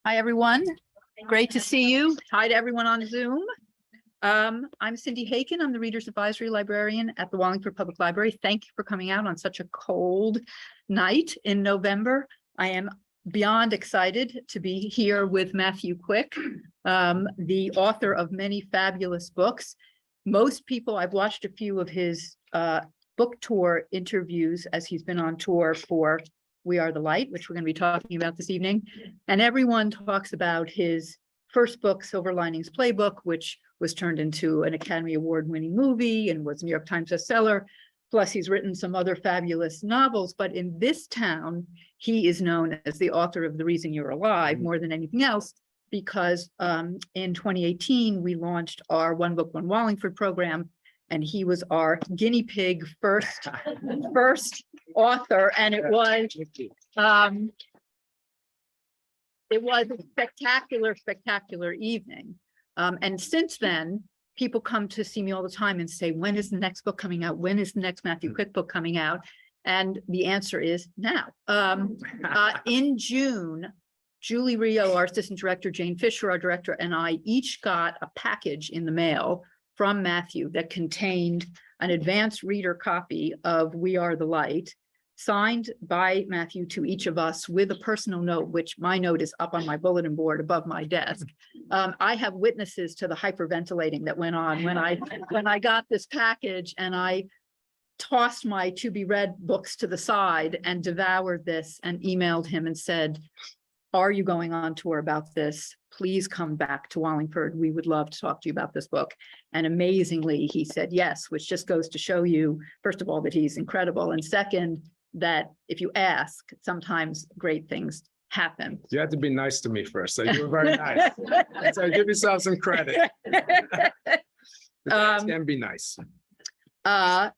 Hi, everyone. Great to see you. Hi to everyone on Zoom. I'm Cindy Haken. I'm the Reader's Advisory Librarian at the Wallingford Public Library. Thank you for coming out on such a cold night in November. I am beyond excited to be here with Matthew Quick, the author of many fabulous books. Most people, I've watched a few of his book tour interviews as he's been on tour for We Are the Light, which we're going to be talking about this evening. And everyone talks about his first book, Silver Linings Playbook, which was turned into an Academy Award-winning movie and was a New York Times bestseller. Plus, he's written some other fabulous novels. But in this town, he is known as the author of The Reason You're Alive more than anything else, because in 2018, we launched our One Book, One Wallingford program, and he was our guinea pig first author, and it was a spectacular evening. And since then, people come to see me all the time and say, when is the next book coming out? When is the next Matthew Quick book coming out? And the answer is now. In June, Julie Rio, our assistant director, Jane Fisher, our director, and I each got a package in the mail from Matthew that contained an advanced reader copy of We Are the Light, signed by Matthew to each of us with a personal note, which my note is up on my bulletin board above my desk. I have witnesses to the hyperventilating that went on when I got this package, and I tossed my to be read books to the side and devoured this and emailed him and said, are you going on tour about this? Please come back to Wallingford. We would love to talk to you about this book. And amazingly, he said yes, which just goes to show you, first of all, that he's incredible. And second, that if you ask, sometimes great things happen. You have to be nice to me first. So you were very nice. So give yourself some credit. Can be nice. I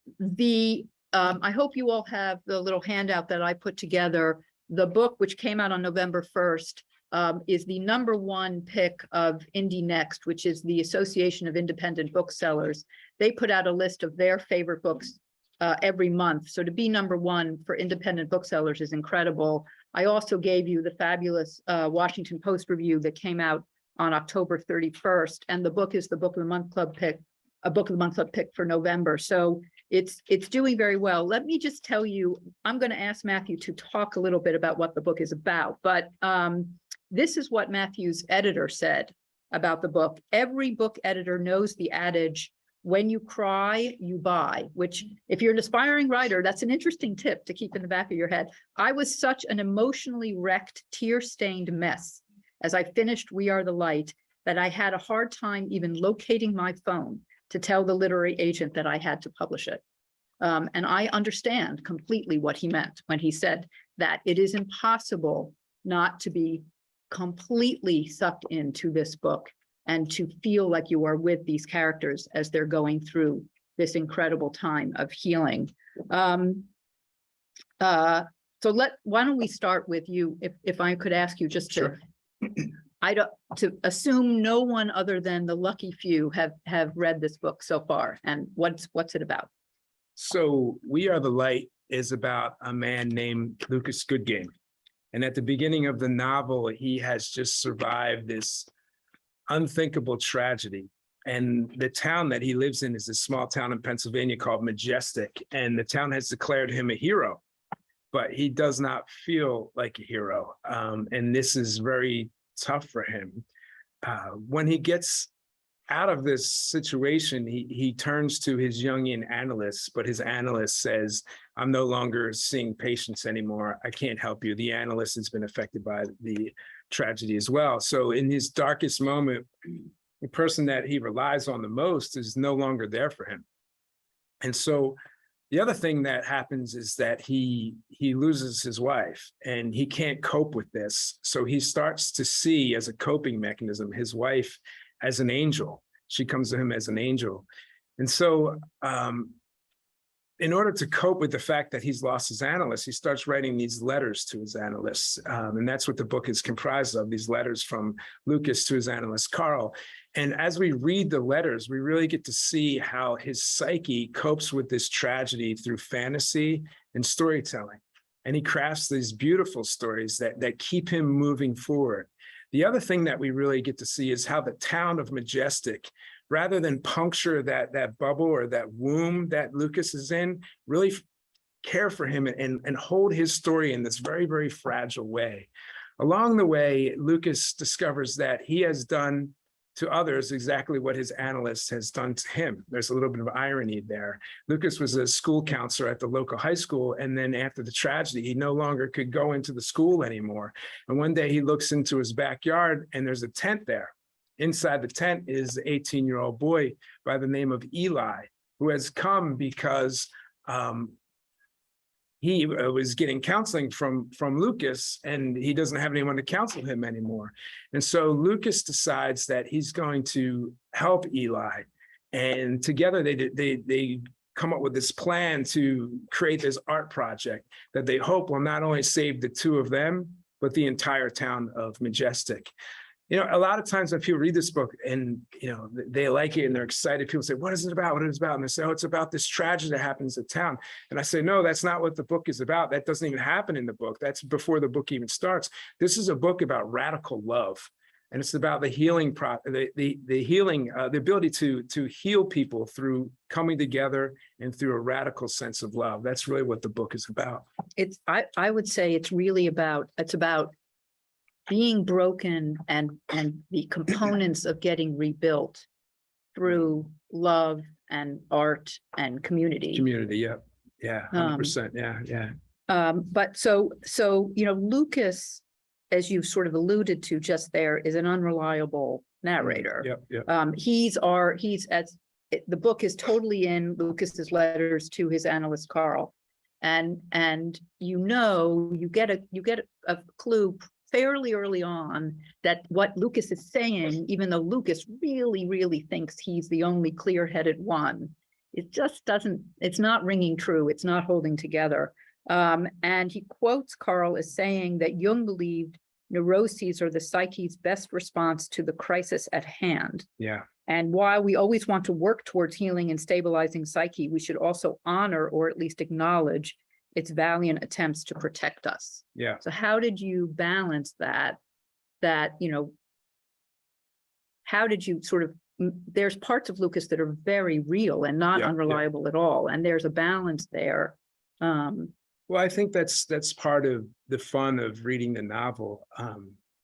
hope you all have the little handout that I put together. The book, which came out on November 1st, is the #1 pick of Indie Next, which is the Association of Independent Booksellers. They put out a list of their favorite books every month. So to be #1 for independent booksellers is incredible. I also gave you the fabulous Washington Post review that came out on October 31st. And the book is the Book of the Month Club pick, a Book of the Month Club pick for November. So it's doing very well. Let me just tell you, I'm going to ask Matthew to talk a little bit about what the book is about, but this is what Matthew's editor said about the book. Every book editor knows the adage, when you cry, you buy, which if you're an aspiring writer, that's an interesting tip to keep in the back of your head. I was such an emotionally wrecked, tear-stained mess as I finished We Are the Light that I had a hard time even locating my phone to tell the literary agent that I had to publish it. And I understand completely what he meant when he said that it is impossible not to be completely sucked into this book and to feel like you are with these characters as they're going through this incredible time of healing. So why don't we start with you, if I could ask you just to, to assume no one other than the lucky few have read this book so far, and what's it about? So We Are the Light is about a man named Lucas Goodgame. And at the beginning of the novel, he has just survived this unthinkable tragedy. And the town that he lives in is a small town in Pennsylvania called Majestic. And the town has declared him a hero, but he does not feel like a hero. And this is very tough for him. When he gets out of this situation, he turns to his Jungian analyst, but his analyst says, I'm no longer seeing patients anymore. I can't help you. The analyst has been affected by the tragedy as well. So in his darkest moment, the person that he relies on the most is no longer there for him. And so the other thing that happens is that he loses his wife and he can't cope with this. So he starts to see, as a coping mechanism, his wife as an angel. She comes to him as an angel. And so in order to cope with the fact that he's lost his analyst, he starts writing these letters to his analysts. And that's what the book is comprised of, these letters from Lucas to his analyst, Karl. And as we read the letters, we really get to see how his psyche copes with this tragedy through fantasy and storytelling. And he crafts these beautiful stories that keep him moving forward. The other thing that we really get to see is how the town of Majestic, rather than puncture that bubble or that womb that Lucas is in, really care for him and hold his story in this very, very fragile way. Along the way, Lucas discovers that he has done to others exactly what his analyst has done to him. There's a little bit of irony there. Lucas was a school counselor at the local high school, and then after the tragedy, he no longer could go into the school anymore. And one day he looks into his backyard and there's a tent there. Inside the tent is an 18-year-old boy by the name of Eli, who has come because he was getting counseling from Lucas, and he doesn't have anyone to counsel him anymore. And so Lucas decides that he's going to help Eli. And together they come up with this plan to create this art project that they hope will not only save the two of them, but the entire town of Majestic. You know, a lot of times when people read this book and, you know, they like it and they're excited, people say, what is it about? What is it about? And they say, oh, it's about this tragedy that happens in town. And I say, no, that's not what the book is about. That doesn't even happen in the book. That's before the book even starts. This is a book about radical love. And it's about the healing, the ability to heal people through coming together and through a radical sense of love. That's really what the book is about. I would say it's really about, being broken and the components of getting rebuilt through love and art and community. Yeah, 100%. Yeah. But so you know, Lucas, as you sort of alluded to just there, is an unreliable narrator. Yep. He's as the book is totally in Lucas's letters to his analyst Karl, and you get a clue fairly early on that what Lucas is saying, even though Lucas really thinks he's the only clear-headed one, it just doesn't, it's not ringing true. It's not holding together. And he quotes Karl as saying that Jung believed neuroses are the psyche's best response to the crisis at hand. Yeah. And while we always want to work towards healing and stabilizing psyche, we should also honor or at least acknowledge its valiant attempts to protect us. Yeah. So how did you balance that, you know, how did you sort of, there's parts of Lucas that are very real and not unreliable at all. And there's a balance there. Well, I think that's part of the fun of reading the novel.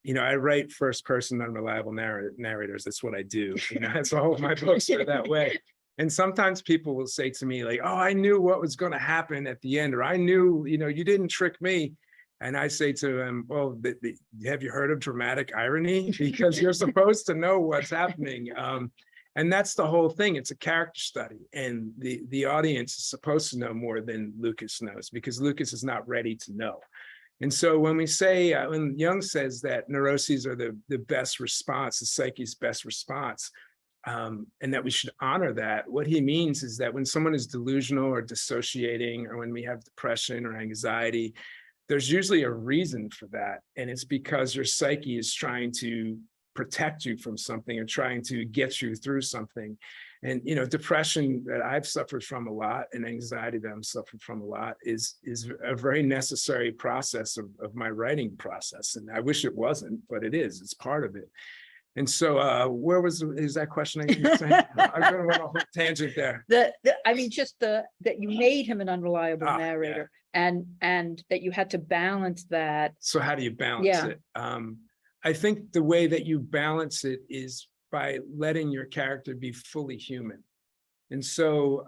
You know, I write first person unreliable narrators. That's what I do. You know, that's all of my books are that way. And sometimes people will say to me like, oh, I knew what was going to happen at the end, or I knew, you know, you didn't trick me. And I say to them, well, have you heard of dramatic irony? Because you're supposed to know what's happening. And that's the whole thing. It's a character study. And the audience is supposed to know more than Lucas knows, because Lucas is not ready to know. And so when we say, when Jung says that neuroses are the best response, the psyche's best response, and that we should honor that, what he means is that when someone is delusional or dissociating, or when we have depression or anxiety, there's usually a reason for that. And it's because your psyche is trying to protect you from something or trying to get you through something. And, you know, depression that I've suffered from a lot and anxiety that I'm suffering from a lot is a very necessary process of my writing process. And I wish it wasn't, but it is, it's part of it. And so is that question again? I'm going to run a whole tangent there. I mean, just that you made him an unreliable narrator, and that you had to balance that. So how do you balance it? I think the way that you balance it is by letting your character be fully human. And so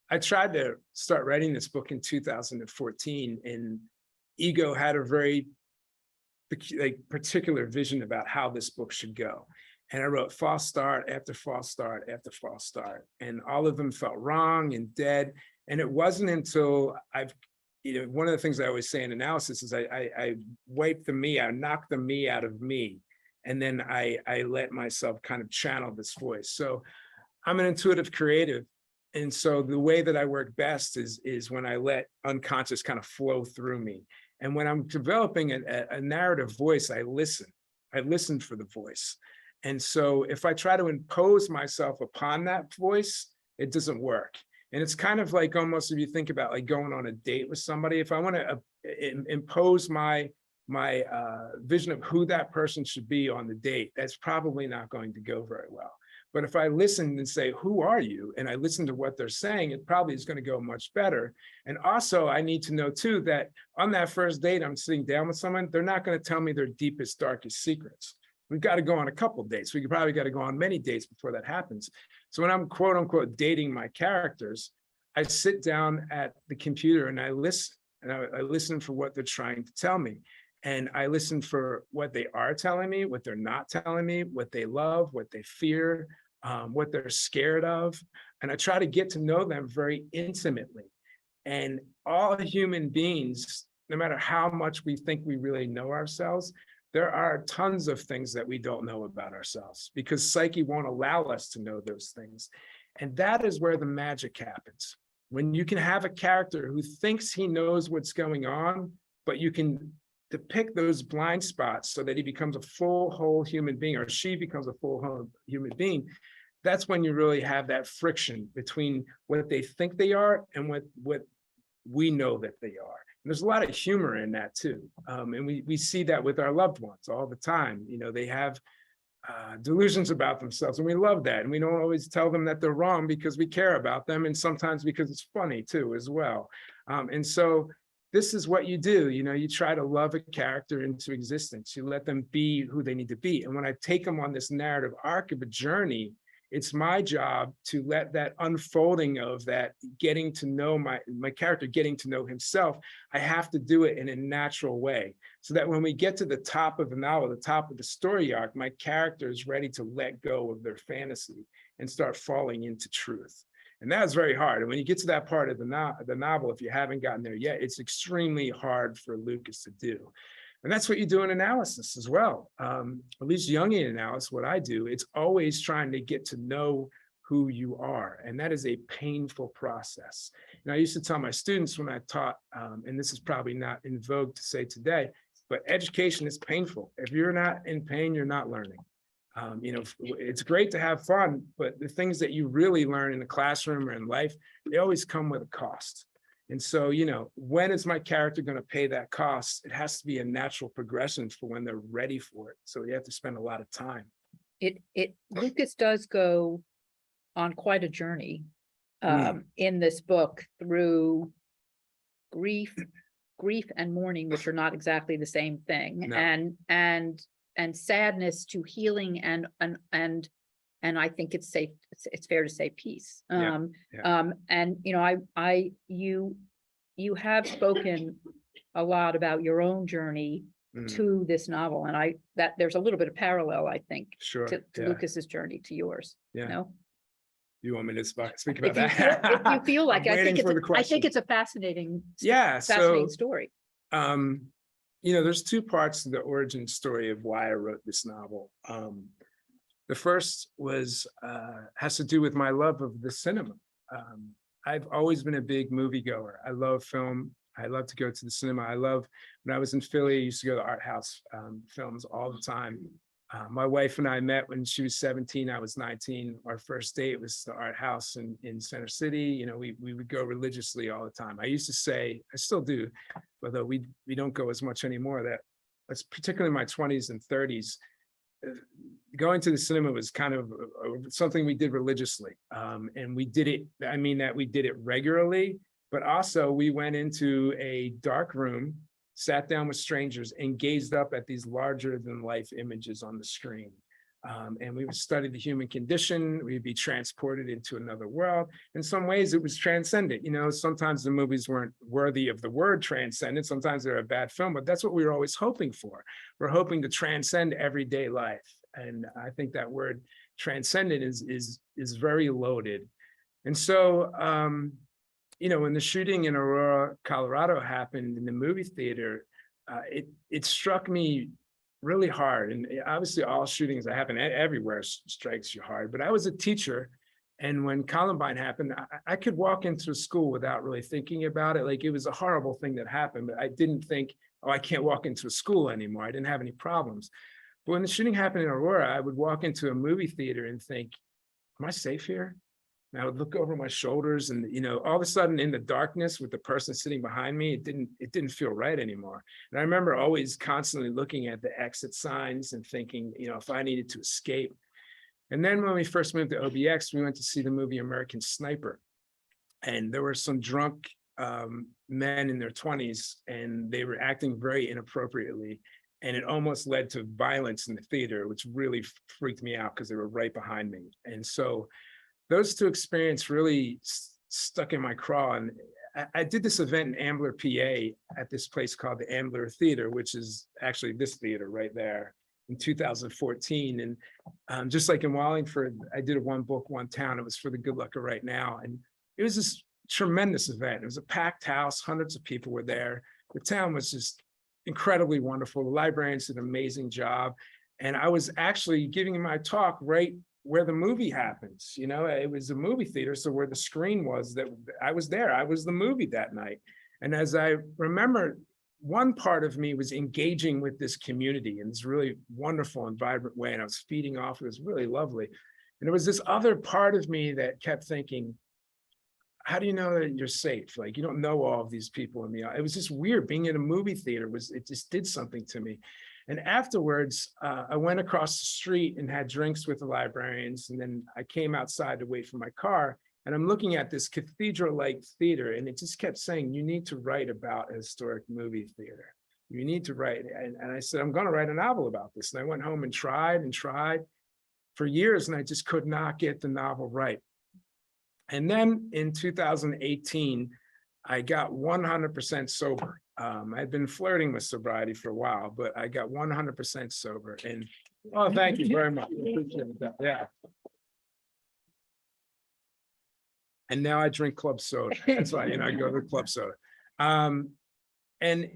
I tried to start writing this book in 2014, and Ego had a very particular vision about how this book should go. And I wrote false start after false start after false start. And all of them felt wrong and dead. And it wasn't until one of the things I always say in analysis is I wipe the me, I knock the me out of me. And then I let myself kind of channel this voice. So I'm an intuitive creative. And so the way that I work best is when I let unconscious kind of flow through me. And when I'm developing a narrative voice, I listen for the voice. And so if I try to impose myself upon that voice, it doesn't work. And it's kind of like almost if you think about like going on a date with somebody, if I want to impose my my vision of who that person should be on the date, that's probably not going to go very well. But if I listen and say, who are you? And I listen to what they're saying, it probably is going to go much better. And also I need to know too, that on that first date, I'm sitting down with someone, they're not going to tell me their deepest, darkest secrets. We've got to go on a couple dates. We probably got to go on many dates before that happens. So when I'm quote unquote dating my characters, I sit down at the computer and I listen. And I listen for what they're trying to tell me. And I listen for what they are telling me, what they're not telling me, what they love, what they fear, what they're scared of. And I try to get to know them very intimately. And all human beings, no matter how much we think we really know ourselves, there are tons of things that we don't know about ourselves because psyche won't allow us to know those things. And that is where the magic happens. When you can have a character who thinks he knows what's going on, but you can depict those blind spots so that he becomes a full, whole human being, or she becomes a full, whole human being, that's when you really have that friction between what they think they are and what we know that they are. And there's a lot of humor in that too. And we see that with our loved ones all the time. You know, they have delusions about themselves, and we love that. And we don't always tell them that they're wrong because we care about them, and sometimes because it's funny too as well. And so this is what you do. You know, you try to love a character into existence. You let them be who they need to be. And when I take them on this narrative arc of a journey, it's my job to let that unfolding of that getting to know my character, getting to know himself, I have to do it in a natural way so that when we get to the top of the novel, the top of the story arc, my character is ready to let go of their fantasy and start falling into truth. And that's very hard. And when you get to that part of the novel, if you haven't gotten there yet, it's extremely hard for Lucas to do. And that's what you do in analysis as well. At least Jungian analysis, what I do, it's always trying to get to know who you are. And that is a painful process. And I used to tell my students when I taught, and this is probably not in vogue to say today, but education is painful. If you're not in pain, you're not learning. You know, it's great to have fun, but the things that you really learn in the classroom or in life, they always come with a cost. And so, you know, when is my character going to pay that cost? It has to be a natural progression for when they're ready for it. So you have to spend a lot of time. Lucas does go on quite a journey in this book through grief and mourning, which are not exactly the same thing, no. and sadness to healing and I think it's fair to say peace. And you know, you have spoken a lot about your own journey to this novel, and that there's a little bit of parallel, I think, to Lucas's journey to yours. Yeah. No? You want me to speak about that? If you feel like I think it's a fascinating, story. You know, there's two parts to the origin story of why I wrote this novel. The first was has to do with my love of the cinema. I've always been a big moviegoer. I love film. I love to go to the cinema. When I was in Philly, I used to go to art house films all the time. My wife and I met when she was 17, I was 19. Our first date was the art house in Center City. You know, we would go religiously all the time. I used to say, I still do, although we don't go as much anymore, that's particularly in my 20s and 30s. Going to the cinema was kind of something we did religiously. And we did it, I mean that we did it regularly, but also we went into a dark room, sat down with strangers and gazed up at these larger than life images on the screen. And we would study the human condition. We'd be transported into another world. In some ways it was transcendent. You know, sometimes the movies weren't worthy of the word transcendent. Sometimes they're a bad film, but that's what we were always hoping for. We're hoping to transcend everyday life. And I think that word transcendent is very loaded. And so, you know, when the shooting in Aurora, Colorado happened in the movie theater, it struck me really hard. And obviously all shootings that happen everywhere strikes you hard, but I was a teacher. And when Columbine happened, I could walk into a school without really thinking about it. Like, it was a horrible thing that happened, but I didn't think, oh, I can't walk into a school anymore. I didn't have any problems. But when the shooting happened in Aurora, I would walk into a movie theater and think, am I safe here? And I would look over my shoulders and, all of a sudden in the darkness with the person sitting behind me, it didn't feel right anymore. And I remember always constantly looking at the exit signs and thinking, if I needed to escape. And then when we first moved to OBX, we went to see the movie American Sniper. And there were some drunk men in their 20s, and they were acting very inappropriately. And it almost led to violence in the theater, which really freaked me out because they were right behind me. And so those two experiences really stuck in my craw. And I did this event in Ambler, PA at this place called the Ambler Theater, which is actually this theater right there, in 2014. And just like in Wallingford, I did a one book, one town. It was for the Good Luck of Right Now. And it was this tremendous event. It was a packed house. Hundreds of people were there. The town was just incredibly wonderful. The librarians did an amazing job. And I was actually giving my talk right where the movie happens. It was a movie theater. So where the screen was, that I was there, I was the movie that night. And as I remember, one part of me was engaging with this community in this really wonderful and vibrant way. And I was feeding off. It was really lovely. And there was this other part of me that kept thinking, how do you know that you're safe? Like, you don't know all of these people in the, it was just weird being in a movie theater. It just did something to me. And afterwards, I went across the street and had drinks with the librarians. And then I came outside to wait for my car. And I'm looking at this cathedral-like theater, and it just kept saying, you need to write about a historic movie theater. You need to write. And I said, I'm going to write a novel about this. And I went home and tried for years, and I just could not get the novel right. And then in 2018, I got 100% sober. I'd been flirting with sobriety for a while, but I got 100% sober. And oh, thank you very much. I appreciate that. Yeah. And now I drink club soda. That's why, I go to club soda. And,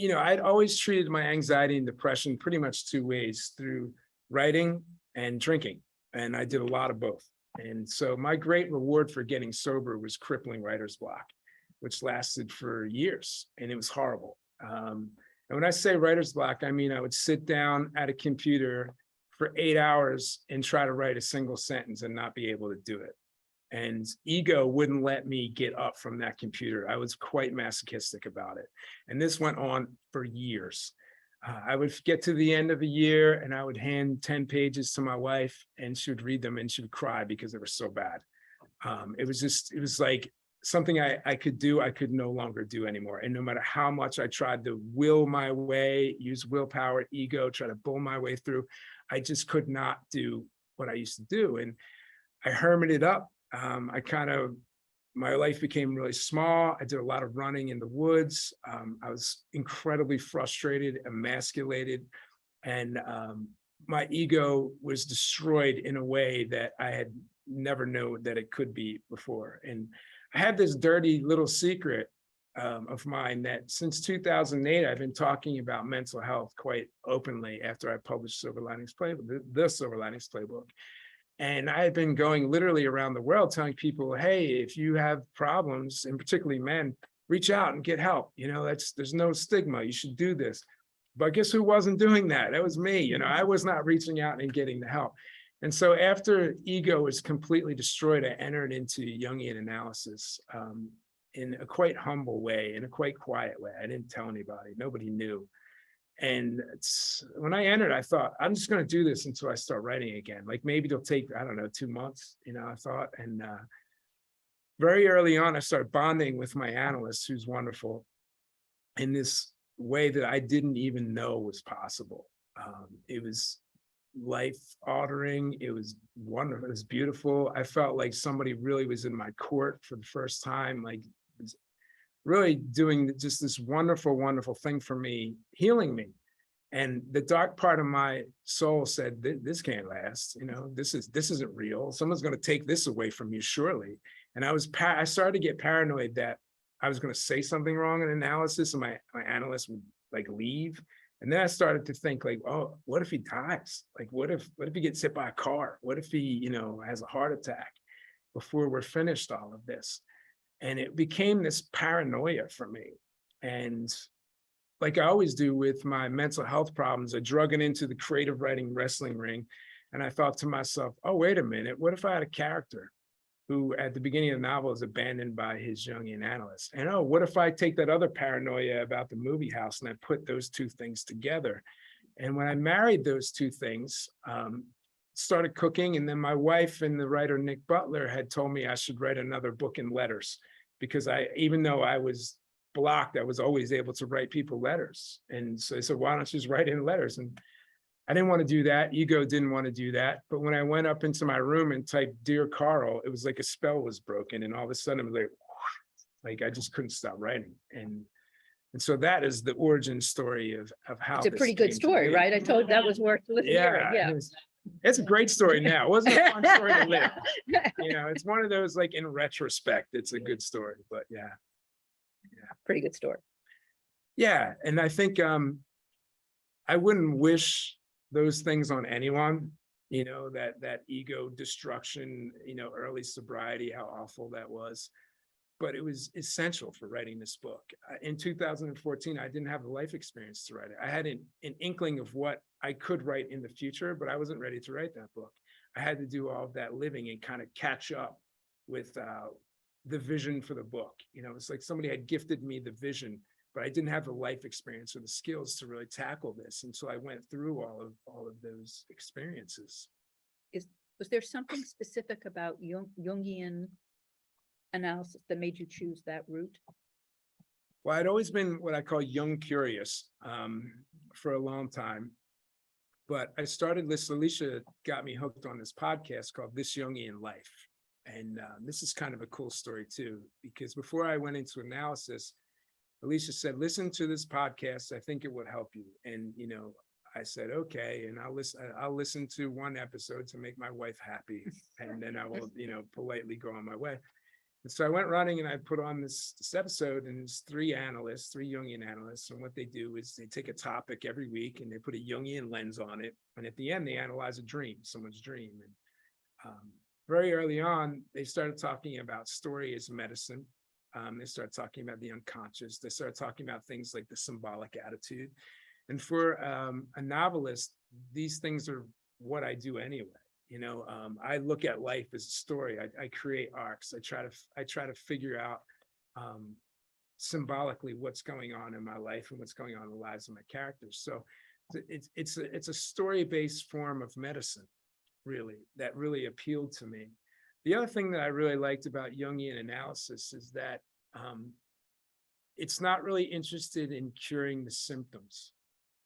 I'd always treated my anxiety and depression pretty much two ways, through writing and drinking. And I did a lot of both. And so my great reward for getting sober was crippling writer's block, which lasted for years, and it was horrible. And when I say writer's block, I mean, I would sit down at a computer for 8 hours and try to write a single sentence and not be able to do it. And ego wouldn't let me get up from that computer. I was quite masochistic about it. And this went on for years. I would get to the end of a year and I would hand 10 pages to my wife, and she would read them and she would cry because they were so bad. It was like something I could do, I could no longer do anymore. And no matter how much I tried to will my way, use willpower, ego, try to bull my way through, I just could not do what I used to do. And I hermited up. My life became really small. I did a lot of running in the woods. I was incredibly frustrated, emasculated, and my ego was destroyed in a way that I had never known that it could be before. And I had this dirty little secret of mine that since 2008, I've been talking about mental health quite openly after I published Silver Linings Playbook, the Silver Linings Playbook. And I had been going literally around the world telling people, hey, if you have problems, and particularly men, reach out and get help. There's no stigma. You should do this. But guess who wasn't doing that? That was me. I was not reaching out and getting the help. And so after ego was completely destroyed, I entered into Jungian analysis in a quite humble way, in a quite quiet way. I didn't tell anybody. Nobody knew. And when I entered, I thought, I'm just going to do this until I start writing again. Like maybe it'll take, I don't know, 2 months, I thought. And very early on, I started bonding with my analyst, who's wonderful, in this way that I didn't even know was possible. It was life-altering. It was wonderful. It was beautiful. I felt like somebody really was in my court for the first time, like really doing just this wonderful, wonderful thing for me, healing me. And the dark part of my soul said, this can't last. This isn't real. Someone's going to take this away from you, surely. And I started to get paranoid that I was going to say something wrong in analysis, and my analyst would like leave. And then I started to think like, oh, what if he dies? Like, what if he gets hit by a car? What if he, has a heart attack before we're finished all of this? And it became this paranoia for me. And like I always do with my mental health problems, I drug it into the creative writing wrestling ring. And I thought to myself, oh, wait a minute, what if I had a character who at the beginning of the novel is abandoned by his Jungian analyst. And oh, what if I take that other paranoia about the movie house and I put those two things together? And when I married those two things, started cooking, and then my wife and the writer Nick Butler had told me I should write another book in letters, because even though I was blocked, I was always able to write people letters. And so they said, why don't you just write in letters? And I didn't want to do that. Ego didn't want to do that. But when I went up into my room and typed "Dear Karl," it was like a spell was broken. And all of a sudden it was like I just couldn't stop writing. And so that is the origin story of how It's a pretty good story, right? I told that was worth hearing. Yeah. It's a great story now. It wasn't a fun story to live. It's one of those, like, in retrospect, it's a good story, but yeah. Pretty good story. Yeah. And I think I wouldn't wish those things on anyone, that ego destruction, early sobriety, how awful that was. But it was essential for writing this book. In 2014, I didn't have the life experience to write it. I had an inkling of what I could write in the future, but I wasn't ready to write that book. I had to do all of that living and kind of catch up with the vision for the book. It's like somebody had gifted me the vision, but I didn't have the life experience or the skills to really tackle this. And so I went through all of those experiences. Was there something specific about Jungian analysis that made you choose that route? Well, I'd always been what I call young curious for a long time. But I started this, Alicia got me hooked on this podcast called This Jungian Life. And this is kind of a cool story too, because before I went into analysis, Alicia said, listen to this podcast. I think it would help you. And, I said, okay. And I'll listen to one episode to make my wife happy. And then I will, politely go on my way. And so I went running and I put on this episode, and it's three Jungian analysts. And what they do is they take a topic every week and they put a Jungian lens on it. And at the end, they analyze a dream, someone's dream. And very early on, they started talking about story as medicine. They started talking about the unconscious. They started talking about things like the symbolic attitude. And for a novelist, these things are what I do anyway. I look at life as a story. I create arcs. I try to figure out symbolically what's going on in my life and what's going on in the lives of my characters. So it's a story-based form of medicine, really, that really appealed to me. The other thing that I really liked about Jungian analysis is that it's not really interested in curing the symptoms.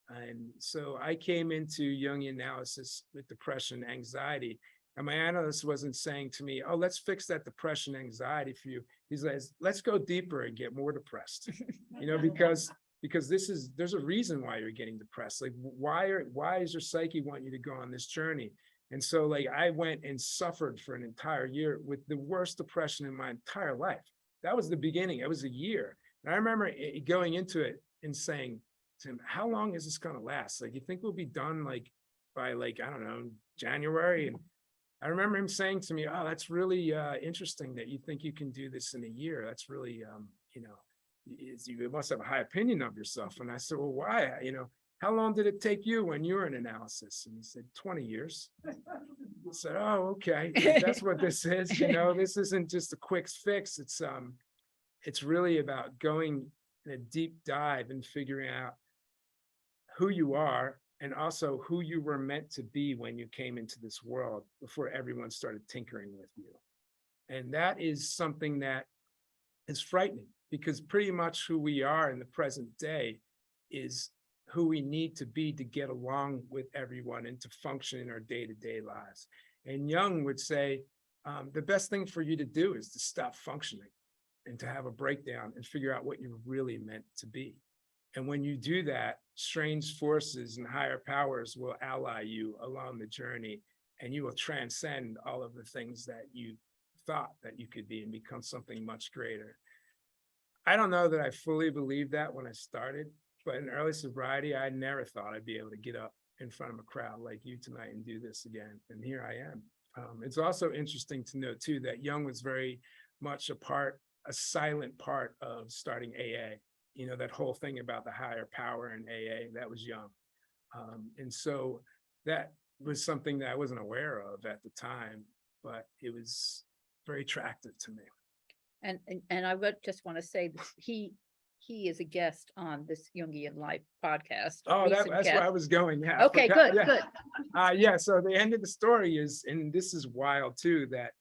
And so I came into Jungian analysis with depression, anxiety, and my analyst wasn't saying to me, oh, let's fix that depression, anxiety for you. He's like, let's go deeper and get more depressed, because there's a reason why you're getting depressed. Like, why does your psyche want you to go on this journey? And so, like, I went and suffered for an entire year with the worst depression in my entire life. That was the beginning. It was a year. And I remember going into it and saying to him, how long is this going to last? Like, you think we'll be done by I don't know, January? And I remember him saying to me, oh, that's really interesting that you think you can do this in a year. That's really, you must have a high opinion of yourself. And I said, well, why? How long did it take you when you were in analysis? And he said, 20 years. I said, oh, okay. That's what this is. This isn't just a quick fix. It's really about going in a deep dive and figuring out who you are and also who you were meant to be when you came into this world before everyone started tinkering with you. And that is something that is frightening, because pretty much who we are in the present day is who we need to be to get along with everyone and to function in our day-to-day lives. And Jung would say, the best thing for you to do is to stop functioning and to have a breakdown and figure out what you're really meant to be. And when you do that, strange forces and higher powers will ally you along the journey, and you will transcend all of the things that you thought that you could be and become something much greater. I don't know that I fully believed that when I started, but in early sobriety, I never thought I'd be able to get up in front of a crowd like you tonight and do this again. And here I am. It's also interesting to note too, that Jung was very much a silent part of starting AA. That whole thing about the higher power in AA, that was Jung. And so that was something that I wasn't aware of at the time, but it was very attractive to me. And I would just want to say that he is a guest on this Jungian Life podcast. Oh, that's recent where I guest. was going. Yeah. I Okay, forgot. good, Yeah. good. Yeah. So the end of the story is, and this is wild too, that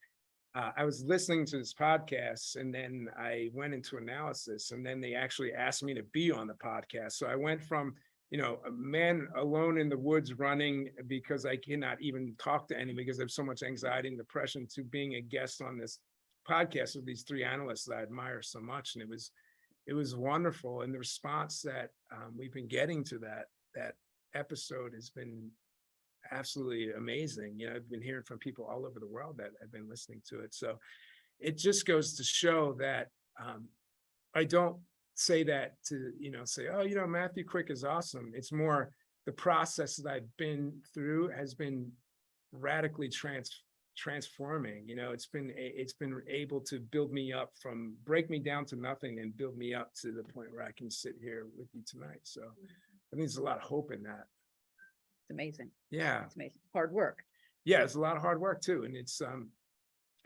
I was listening to this podcast and then I went into analysis and then they actually asked me to be on the podcast. So I went from, a man alone in the woods running because I cannot even talk to anyone because I have so much anxiety and depression, to being a guest on this podcast with these three analysts that I admire so much. And it was wonderful. And the response that we've been getting to that episode has been absolutely amazing. I've been hearing from people all over the world that have been listening to it. So it just goes to show that I don't say that to, say, oh, Matthew Quick is awesome. It's more the process that I've been through has been radically transforming. It's been able to build me up, from break me down to nothing and build me up to the point where I can sit here with you tonight. So I think there's a lot of hope in that. It's amazing. Yeah. It's amazing. Hard work. Yeah, it's a lot of hard work too. And it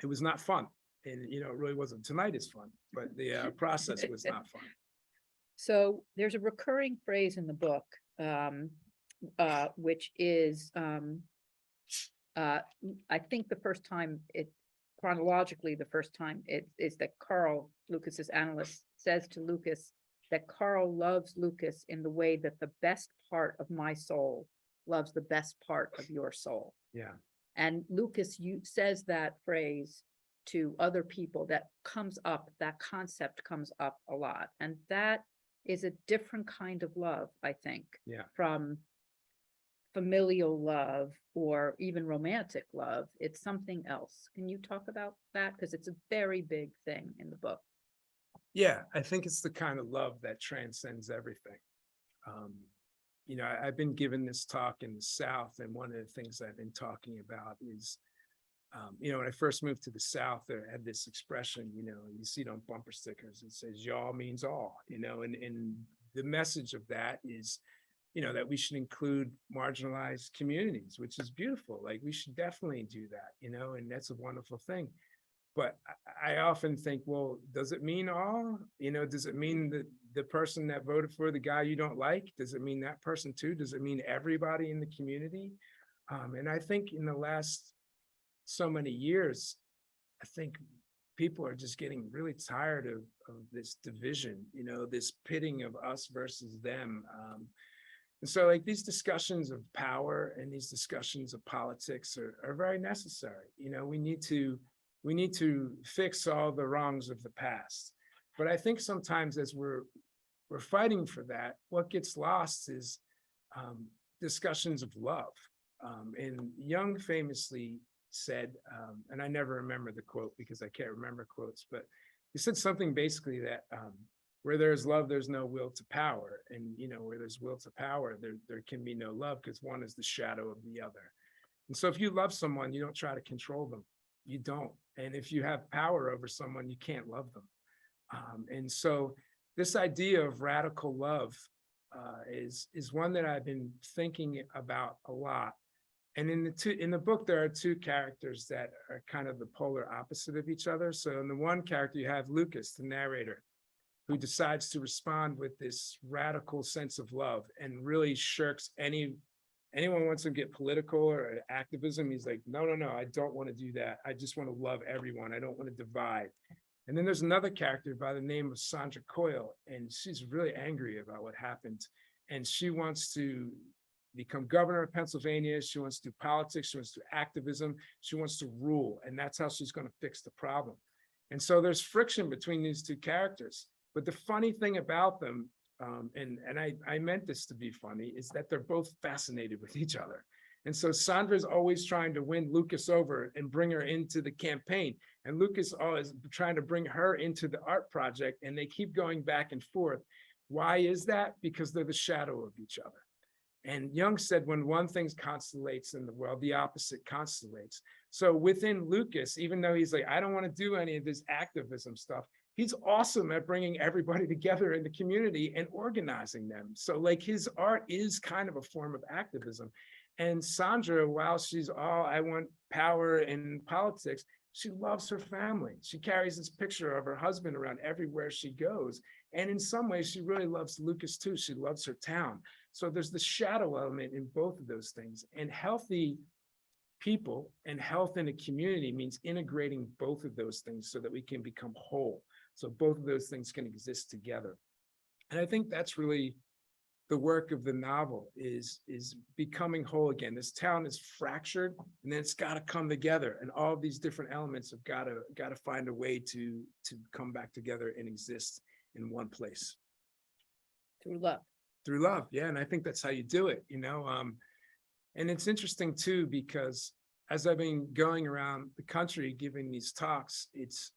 was not fun. And, it really wasn't. Tonight is fun, but the process was not fun. So there's a recurring phrase in the book, which is, I think the first time chronologically, the first time it is that Karl, Lucas's analyst, says to Lucas that Karl loves Lucas in the way that the best part of my soul loves the best part of your soul. Yeah. And Lucas says that phrase to other people. That concept comes up a lot. And that is a different kind of love, I think, from familial love or even romantic love. It's something else. Can you talk about that? Because it's a very big thing in the book. Yeah, I think it's the kind of love that transcends everything. I've been given this talk in the South, and one of the things I've been talking about is, when I first moved to the South, there had this expression, you see it on bumper stickers. It says, y'all means all, and the message of that is, that we should include marginalized communities, which is beautiful. Like, we should definitely do that, and that's a wonderful thing. But I often think, well, does it mean all? Does it mean that the person that voted for the guy you don't like? Does it mean that person too? Does it mean everybody in the community? And I think in the last so many years, I think people are just getting really tired of this division, this pitting of us versus them. And so, like, these discussions of power and these discussions of politics are very necessary. We need to fix all the wrongs of the past. But I think sometimes as we're fighting for that, what gets lost is discussions of love. And Jung famously said, and I never remember the quote because I can't remember quotes, but he said something basically that where there's love, there's no will to power. And, where there's will to power, there can be no love, because one is the shadow of the other. And so if you love someone, you don't try to control them. You don't. And if you have power over someone, you can't love them. And so this idea of radical love is one that I've been thinking about a lot. And in the book, there are two characters that are kind of the polar opposite of each other. So in the one character, you have Lucas, the narrator, who decides to respond with this radical sense of love and really shirks anyone wants to get political or activism. He's like, no, I don't want to do that. I just want to love everyone. I don't want to divide. And then there's another character by the name of Sandra Coyle, and she's really angry about what happened. And she wants to become governor of Pennsylvania. She wants to do politics. She wants to do activism. She wants to rule. And that's how she's going to fix the problem. And so there's friction between these two characters. But the funny thing about them, and I meant this to be funny, is that they're both fascinated with each other. And so Sandra's always trying to win Lucas over and bring her into the campaign. And Lucas always trying to bring her into the art project. And they keep going back and forth. Why is that? Because they're the shadow of each other. And Jung said, when one thing constellates in the world, the opposite constellates. So within Lucas, even though he's like, I don't want to do any of this activism stuff, he's awesome at bringing everybody together in the community and organizing them. So like his art is kind of a form of activism. And Sandra, while she's all, I want power in politics, She loves her family. She carries this picture of her husband around everywhere she goes. And in some ways, she really loves Lucas too. She loves her town. So there's the shadow element in both of those things. And healthy people and health in a community means integrating both of those things so that we can become whole. So both of those things can exist together. And I think that's really the work of the novel is becoming whole again. This town is fractured, and then it's got to come together. And all of these different elements have got to find a way to come back together and exist in one place. Through love. Through love, yeah. And I think that's how you do it, you know. And it's interesting too, because as I've been going around the country giving these talks, it's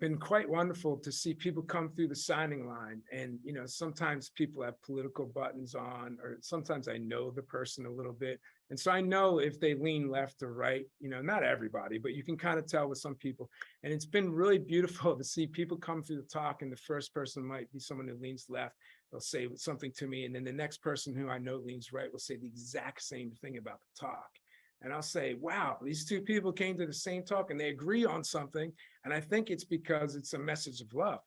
been quite wonderful to see people come through the signing line. And, you know, sometimes people have political buttons on, or sometimes I know the person a little bit. And so I know if they lean left or right, you know, not everybody, but you can kind of tell with some people. And it's been really beautiful to see people come through the talk, and the first person might be someone who leans left. They'll say something to me. And then the next person who I know leans right will say the exact same thing about the talk. And I'll say, wow, these two people came to the same talk and they agree on something. And I think it's because it's a message of love,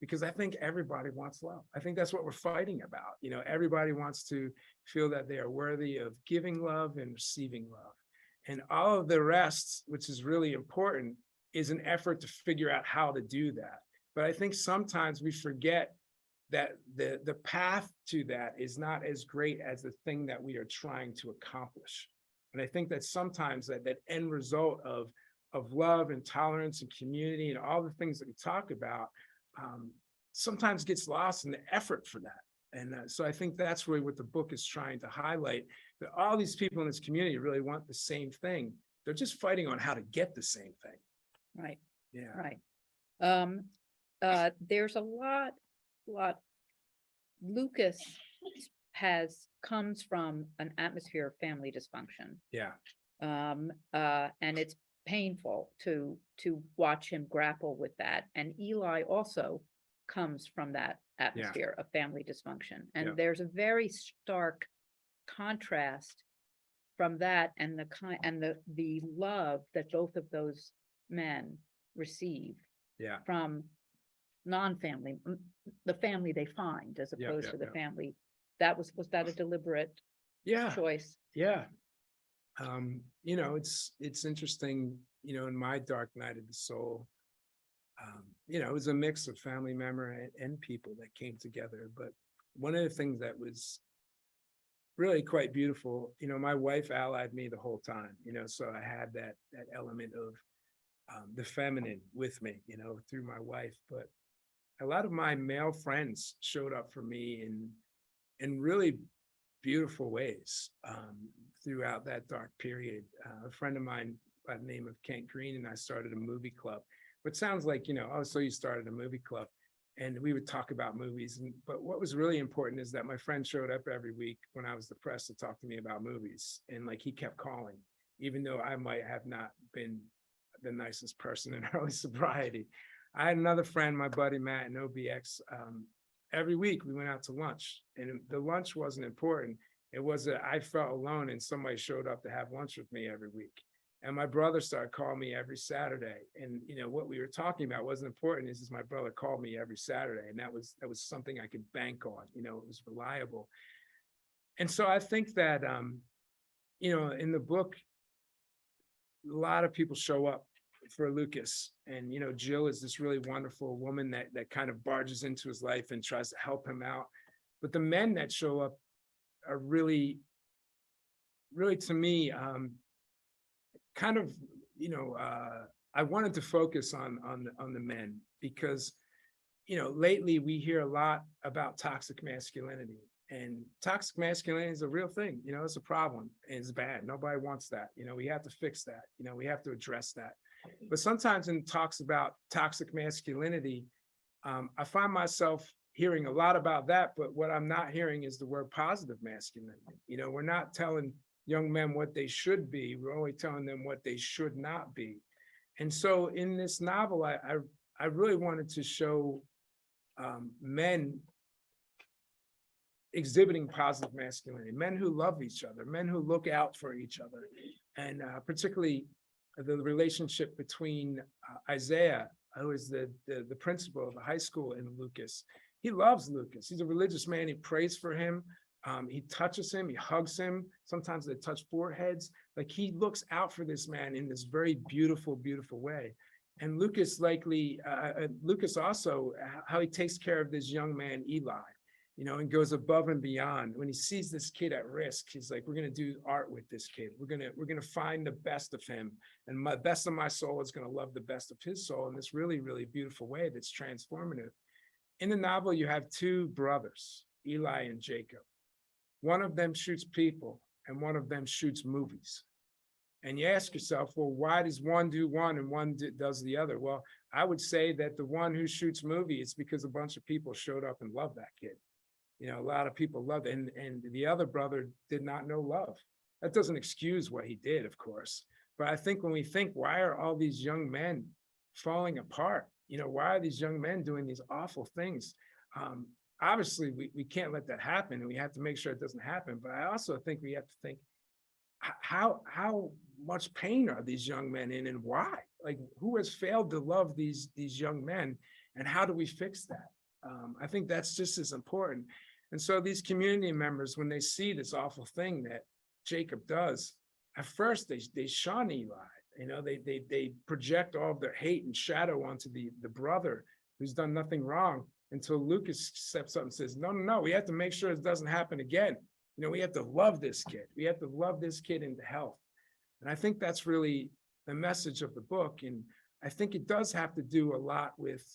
because I think everybody wants love. I think that's what we're fighting about. You know, everybody wants to feel that they are worthy of giving love and receiving love. And all of the rest, which is really important, is an effort to figure out how to do that. But I think sometimes we forget that the path to that is not as great as the thing that we are trying to accomplish. And I think that sometimes that end result of love and tolerance and community and all the things that we talk about sometimes gets lost in the effort for that. And so I think that's really what the book is trying to highlight, that all these people in this community really want the same thing. They're just fighting on how to get the same thing. Right. Yeah. Right. There's a lot. Lucas comes from an atmosphere of family dysfunction. Yeah. And it's painful to watch him grapple with that. And Eli also comes from that atmosphere of family dysfunction. And there's a very stark contrast from that and the love that both of those men receive from non-family, the family they find, as opposed to the family. Was that a deliberate choice? Yeah. You know, it's interesting, you know, in my dark night of the soul, you know, it was a mix of family member and people that came together. But one of the things that was really quite beautiful, you know, my wife allied me the whole time, you know, so I had that element of the feminine with me, you know, through my wife. But a lot of my male friends showed up for me in really beautiful ways throughout that dark period. A friend of mine by the name of Kent Green and I started a movie club, which sounds like, you know, oh, so you started a movie club. And we would talk about movies. But what was really important is that my friend showed up every week when I was depressed to talk to me about movies. And like, he kept calling, even though I might have not been the nicest person in early sobriety. I had another friend, my buddy Matt in OBX. Every week we went out to lunch, and the lunch wasn't important. It was that I felt alone and somebody showed up to have lunch with me every week. And my brother started calling me every Saturday. And, you know, what we were talking about wasn't important. Is my brother called me every Saturday. And that was something I could bank on, you know, it was reliable. And so I think that, you know, in the book, a lot of people show up for Lucas. And, you know, Jill is this really wonderful woman that kind of barges into his life and tries to help him out. But the men that show up are really, really, to me, kind of, you know, I wanted to focus on the men because, you know, lately we hear a lot about toxic masculinity, and toxic masculinity is a real thing. You know, it's a problem and it's bad. Nobody wants that. You know, we have to fix that. You know, we have to address that. But sometimes in talks about toxic masculinity, I find myself hearing a lot about that, but what I'm not hearing is the word positive masculinity. You know, we're not telling young men what they should be. We're only telling them what they should not be. And so in this novel, I really wanted to show men exhibiting positive masculinity, men who love each other, men who look out for each other. And particularly the relationship between Isaiah, who is the principal of the high school, and Lucas. He loves Lucas. He's a religious man. He prays for him. He touches him. He hugs him. Sometimes they touch foreheads. Like, he looks out for this man in this very beautiful, beautiful way. And Lucas Lucas also, how he takes care of this young man, Eli, and goes above and beyond. When he sees this kid at risk, he's like, we're going to do art with this kid. We're going to find the best of him. And my best of my soul is going to love the best of his soul in this really, really beautiful way that's transformative. In the novel, you have two brothers, Eli and Jacob. One of them shoots people and one of them shoots movies. And you ask yourself, well, why does one do one and one does the other? Well, I would say that the one who shoots movies, because a bunch of people showed up and loved that kid. A lot of people loved it. And the other brother did not know love. That doesn't excuse what he did, of course. But I think when we think, why are all these young men falling apart? Why are these young men doing these awful things? Obviously, we can't let that happen, and we have to make sure it doesn't happen. But I also think we have to think, how much pain are these young men in, and why? Like, who has failed to love these young men, and how do we fix that? I think that's just as important. And so these community members, when they see this awful thing that Jacob does, at first they shun Eli. They project all of their hate and shadow onto the brother who's done nothing wrong, until Lucas steps up and says, no, we have to make sure it doesn't happen again. We have to love this kid. We have to love this kid into health. And I think that's really the message of the book. And I think it does have to do a lot with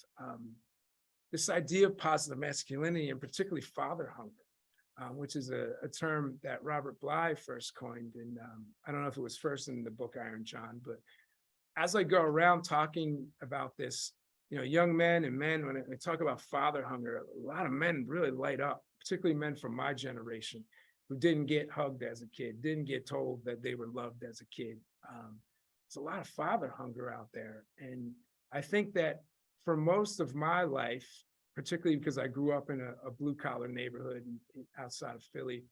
this idea of positive masculinity, and particularly father hunger, which is a term that Robert Bly first coined. And I don't know if it was first in the book Iron John, but as I go around talking about this, young men and men, when I talk about father hunger, a lot of men really light up, particularly men from my generation who didn't get hugged as a kid, didn't get told that they were loved as a kid. There's a lot of father hunger out there. And I think that for most of my life, particularly because I grew up in a blue-collar neighborhood outside of Philly,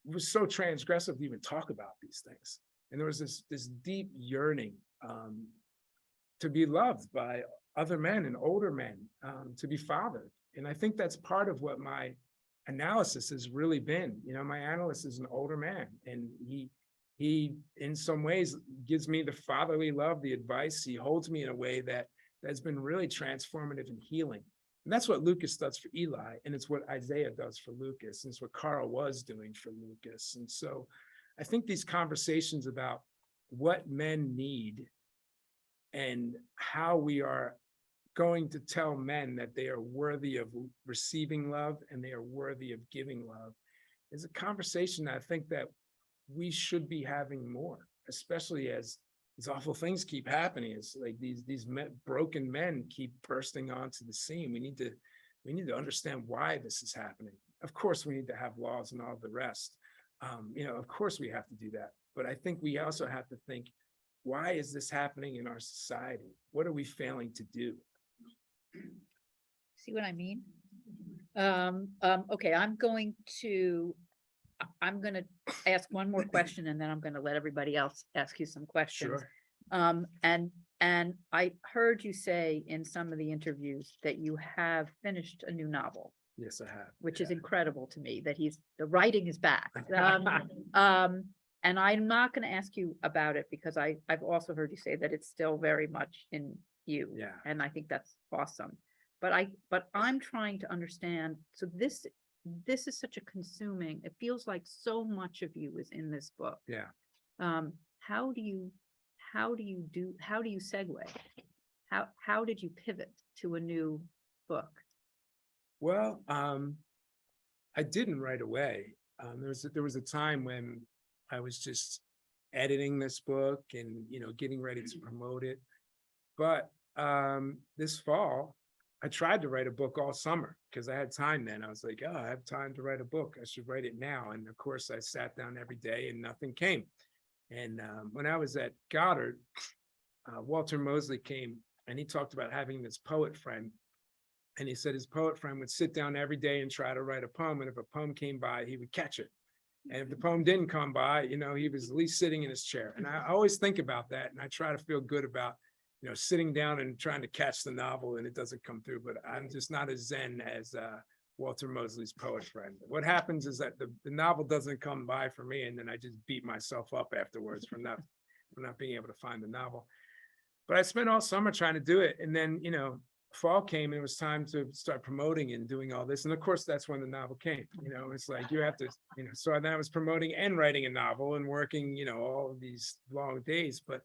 it was so transgressive to even talk about these things. And there was this deep yearning to be loved by other men and older men, to be fathered. And I think that's part of what my analysis has really been. My analyst is an older man, and he in some ways gives me the fatherly love, the advice. He holds me in a way that's been really transformative and healing. And that's what Lucas does for Eli, and it's what Isaiah does for Lucas, and it's what Karl was doing for Lucas. And so I think these conversations about what men need and how we are going to tell men that they are worthy of receiving love and they are worthy of giving love is a conversation that I think that we should be having more, especially as these awful things keep happening. It's like these broken men keep bursting onto the scene. We need to understand why this is happening. Of course, we need to have laws and all the rest. Of course we have to do that. But I think we also have to think, why is this happening in our society? What are we failing to do? See what I mean? Okay, I'm going to ask one more question, and then I'm going to let everybody else ask you some questions. Sure. And I heard you say in some of the interviews that you have finished a new novel. Yes, I have. Which is incredible to me, that the writing is back. And I'm not going to ask you about it because I've also heard you say that it's still very much in you. Yeah. And I think that's awesome. But I'm trying to understand. So this is such a consuming, it feels like so much of you is in this book. Yeah. How do you segue? How did you pivot to a new book? Well, I didn't right away. There was a time when I was just editing this book and getting ready to promote it. But this fall, I tried to write a book all summer because I had time then. I was like, oh, I have time to write a book. I should write it now. And of course, I sat down every day and nothing came. And when I was at Goddard, Walter Mosley came and he talked about having this poet friend. And he said his poet friend would sit down every day and try to write a poem. And if a poem came by, he would catch it. And if the poem didn't come by, you know, he was at least sitting in his chair. And I always think about that. And I try to feel good about, you know, sitting down and trying to catch the novel and it doesn't come through. But I'm just not as zen as Walter Mosley's poet friend. What happens is that the novel doesn't come by for me. And then I just beat myself up afterwards for not being able to find the novel. But I spent all summer trying to do it. And then, you know, fall came and it was time to start promoting and doing all this. And of course, that's when the novel came. You know, it's like you have to, you know, so then I was promoting and writing a novel and working, you know, all of these long days. But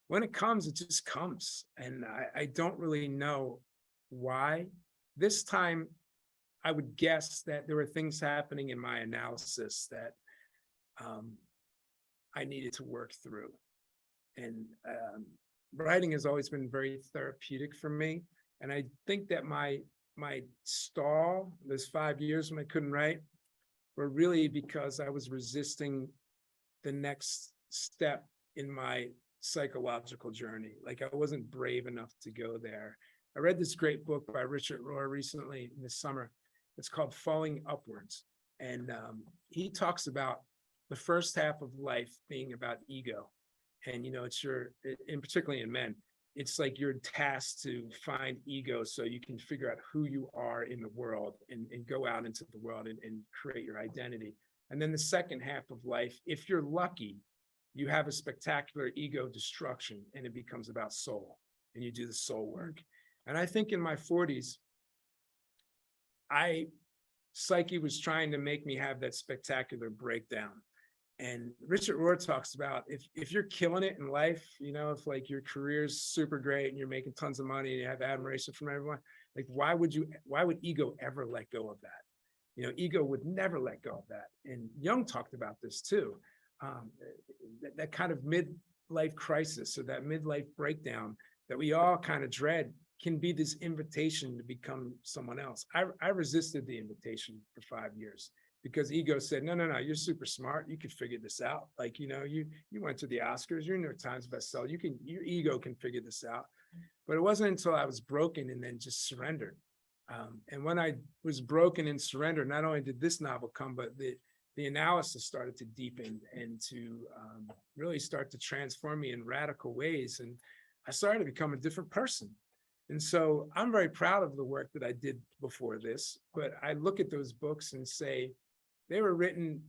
when it comes, it just comes. And I don't really know why. This time, I would guess that there were things happening in my analysis that I needed to work through. And writing has always been very therapeutic for me. And I think that my stall, those 5 years when I couldn't write, were really because I was resisting the next step in my psychological journey. Like I wasn't brave enough to go there. I read this great book by Richard Rohr recently in the summer. It's called Falling Upwards. And he talks about the first half of life being about ego. And, you know, it's and particularly in men, it's like you're tasked to find ego so you can figure out who you are in the world and go out into the world and create your identity. And then the second half of life, if you're lucky, you have a spectacular ego destruction and it becomes about soul and you do the soul work. And I think in my 40s, psyche was trying to make me have that spectacular breakdown. And Richard Rohr talks about if you're killing it in life, you know, if like your career's super great and you're making tons of money and you have admiration from everyone, like why would ego ever let go of that? You know, ego would never let go of that. And Jung talked about this too. That kind of midlife crisis or that midlife breakdown that we all kind of dread can be this invitation to become someone else. I resisted the invitation for 5 years. Because ego said, no, you're super smart. You could figure this out. Like, you know, you went to the Oscars, you're New York Times bestseller. Your ego can figure this out. But it wasn't until I was broken and then just surrendered. And when I was broken and surrendered, not only did this novel come, but the analysis started to deepen and to really start to transform me in radical ways. And I started to become a different person. And so I'm very proud of the work that I did before this, but I look at those books and say, they were written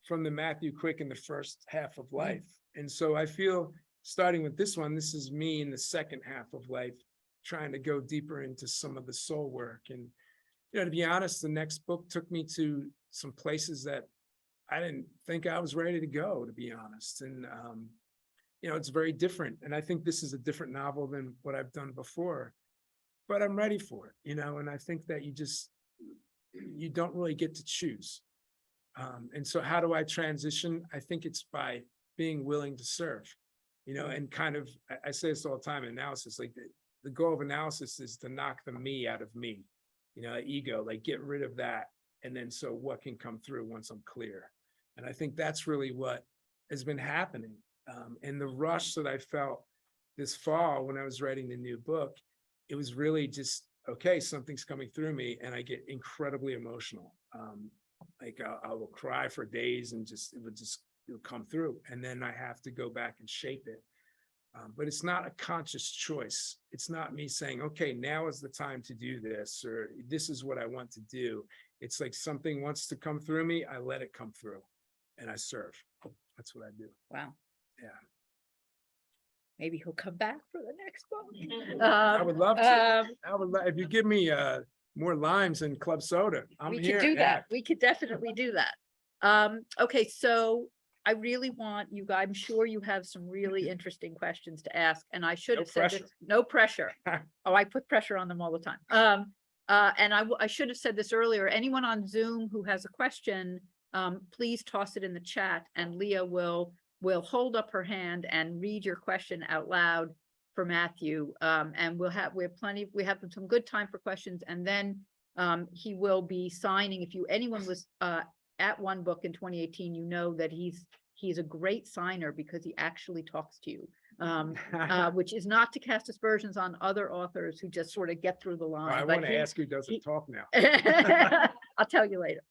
from the Matthew Quick in the first half of life. And so I feel starting with this one, this is me in the second half of life, trying to go deeper into some of the soul work. And, you know, to be honest, the next book took me to some places that I didn't think I was ready to go, to be honest. And, you know, it's very different. And I think this is a different novel than what I've done before, but I'm ready for it, you know, and I think that you don't really get to choose. And so how do I transition? I think it's by being willing to serve, you know, and kind of, I say this all the time in analysis, like the goal of analysis is to knock the me out of me, you know, ego, like get rid of that. And then so what can come through once I'm clear? And I think that's really what has been happening. And the rush that I felt this fall when I was writing the new book, it was really just, okay, something's coming through me and I get incredibly emotional. Like I will cry for days and it'll come through. And then I have to go back and shape it. But it's not a conscious choice. It's not me saying, okay, now is the time to do this, or this is what I want to do. It's like something wants to come through me. I let it come through and I serve. That's what I do. Wow. Yeah. Maybe he'll come back for the next book. I would love to. I would love, if you give me more limes and club soda. We could do that. We could definitely do that. Okay, so I really want you guys, I'm sure you have some really interesting questions to ask, and I should have said this, no pressure. Oh, I put pressure on them all the time. And I should have said this earlier. Anyone on Zoom who has a question, please toss it in the chat and Leah will hold up her hand and read your question out loud for Matthew. And we have some good time for questions. And then he will be signing. If anyone was at One Book in 2018, you know that he's a great signer because he actually talks to you, which is not to cast aspersions on other authors who just sort of get through the line. I want to ask who doesn't talk now. I'll tell you later.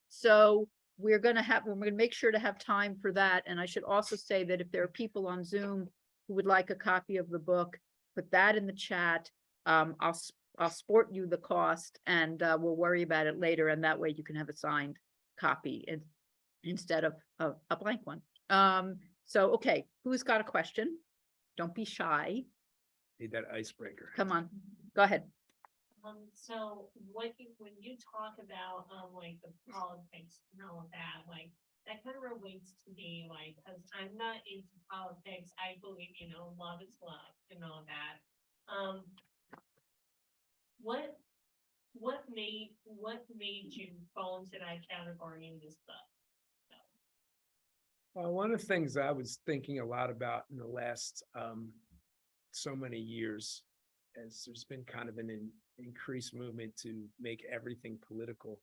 So we're gonna make sure to have time for that. And I should also say that if there are people on Zoom who would like a copy of the book, put that in the chat. I'll sport you the cost, and we'll worry about it later. And that way you can have a signed copy instead of a blank one. So, okay, who's got a question? Don't be shy. Need that icebreaker. Come on, go ahead. So when you talk about, like the politics and all of that, like, that kind of relates to me, like, because I'm not into politics. I believe, love is love and all that. What made you fall into that category in this book? Well, one of the things I was thinking a lot about in the last so many years, as there's been kind of an increased movement to make everything political,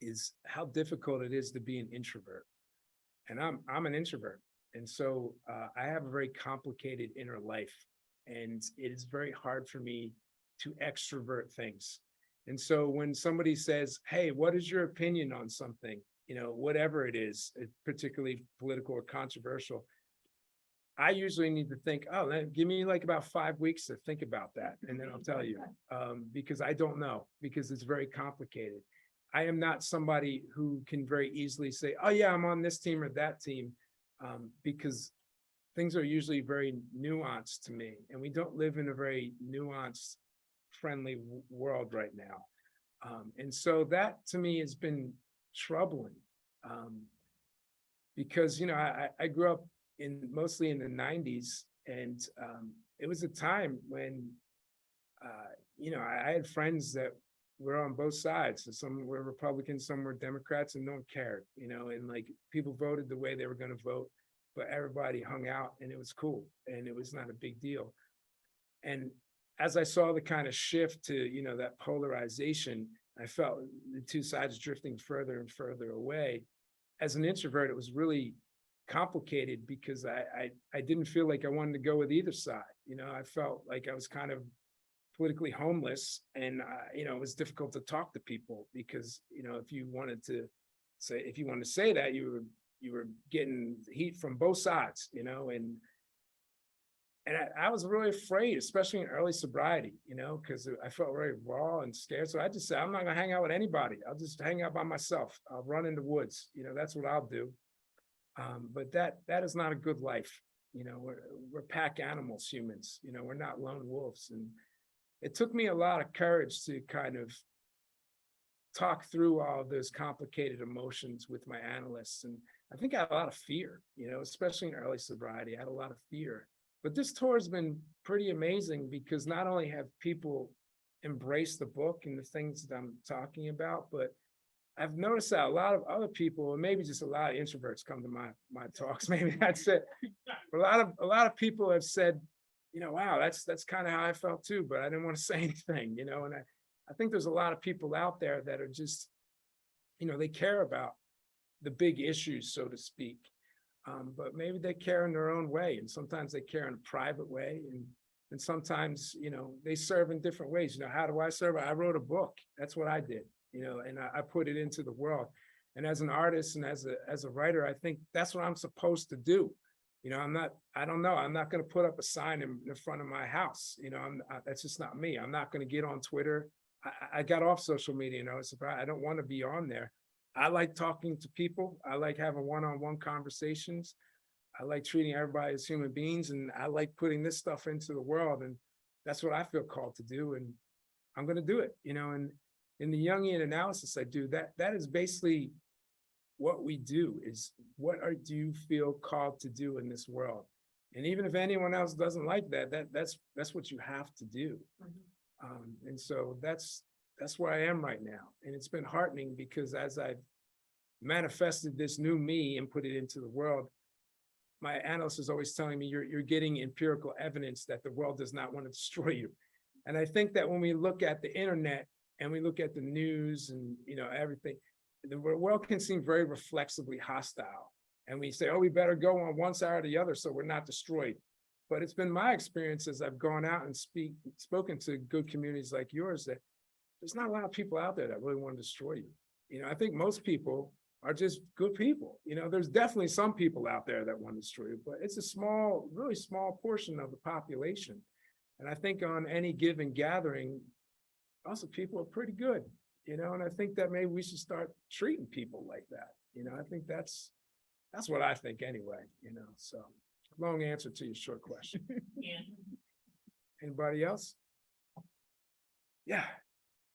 is how difficult it is to be an introvert. And I'm an introvert. And so I have a very complicated inner life, and it is very hard for me to extrovert things. And so when somebody says, hey, what is your opinion on something? Whatever it is, particularly political or controversial, I usually need to think, oh, give me like about 5 weeks to think about that. And then I'll tell you, because I don't know, because it's very complicated. I am not somebody who can very easily say, oh yeah, I'm on this team or that team, because things are usually very nuanced to me. And we don't live in a very nuanced, friendly world right now. And so that to me has been troubling, because, I grew up mostly in the 90s, and it was a time when, I had friends that were on both sides. So some were Republicans, some were Democrats, and no one cared, and like people voted the way they were going to vote, but everybody hung out and it was cool and it was not a big deal. And as I saw the kind of shift to, that polarization, I felt the two sides drifting further and further away. As an introvert, it was really complicated because I didn't feel like I wanted to go with either side. I felt like I was kind of politically homeless, and it was difficult to talk to people because, if you wanted to say that, you were getting heat from both sides, and I was really afraid, especially in early sobriety, because I felt very raw and scared. So I just said, I'm not gonna hang out with anybody. I'll just hang out by myself. I'll run in the woods. That's what I'll do. But that is not a good life. We're pack animals, humans. We're not lone wolves. And it took me a lot of courage to kind of talk through all of those complicated emotions with my analysts. And I think I had a lot of fear, especially in early sobriety. I had a lot of fear. But this tour has been pretty amazing because not only have people embraced the book and the things that I'm talking about, but I've noticed that a lot of other people, and maybe just a lot of introverts come to my talks, maybe that's it. But a lot of people have said, wow, that's kind of how I felt too, but I didn't want to say anything, and I think there's a lot of people out there that are just, they care about the big issues, so to speak. But maybe they care in their own way, and sometimes they care in a private way, and sometimes, they serve in different ways. How do I serve? I wrote a book. That's what I did, and I put it into the world. And as an artist and as a writer, I think that's what I'm supposed to do. I'm not going to put up a sign in front of my house. That's just not me. I'm not going to get on Twitter. I got off social media, I don't want to be on there. I like talking to people. I like having one-on-one conversations. I like treating everybody as human beings, and I like putting this stuff into the world. And that's what I feel called to do. And I'm going to do it, and in the Jungian analysis I do, that is basically what we do is do you feel called to do in this world? And even if anyone else doesn't like that's what you have to do. Mm-hmm. And so that's where I am right now. And it's been heartening because as I've manifested this new me and put it into the world, my analyst is always telling me you're getting empirical evidence that the world does not want to destroy you. And I think that when we look at the internet and we look at the news and everything, the world can seem very reflexively hostile. And we say, oh, we better go on one side or the other so we're not destroyed. But it's been my experience as I've gone out and spoken to good communities like yours that there's not a lot of people out there that really want to destroy you. I think most people are just good people. You know, there's definitely some people out there that want to destroy you, but it's a small, really small portion of the population. And I think on any given gathering, also people are pretty good, you know, and I think that maybe we should start treating people like that. You know, I think that's what I think anyway, you know, so long answer to your short question. Yeah. Anybody else? Yeah.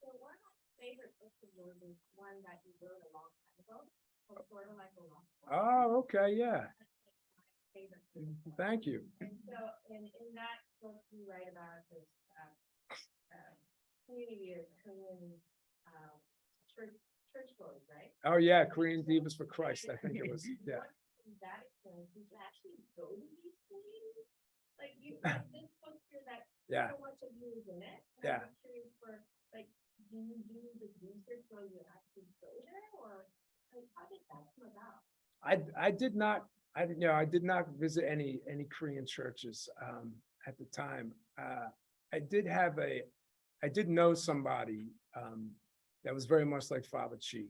So one of my favorite books of yours is one that you wrote a long time ago, called Sort of Like a Lost Book. Oh, okay, yeah. That's like my favorite book. Thank you. And so, and in that book, you write about this, community of Korean, church goers, right? Oh, yeah, Korean Divas for Christ, I think it was, yeah. From that experience, did you actually go to these communities? Like you, like this book here that Yeah. so much of you is in it. And Yeah. I'm curious for, like, do you do this research where you actually go there, or like, how did that come about? I did not, I did not visit any Korean churches at the time. I did know somebody that was very much like Father Chi.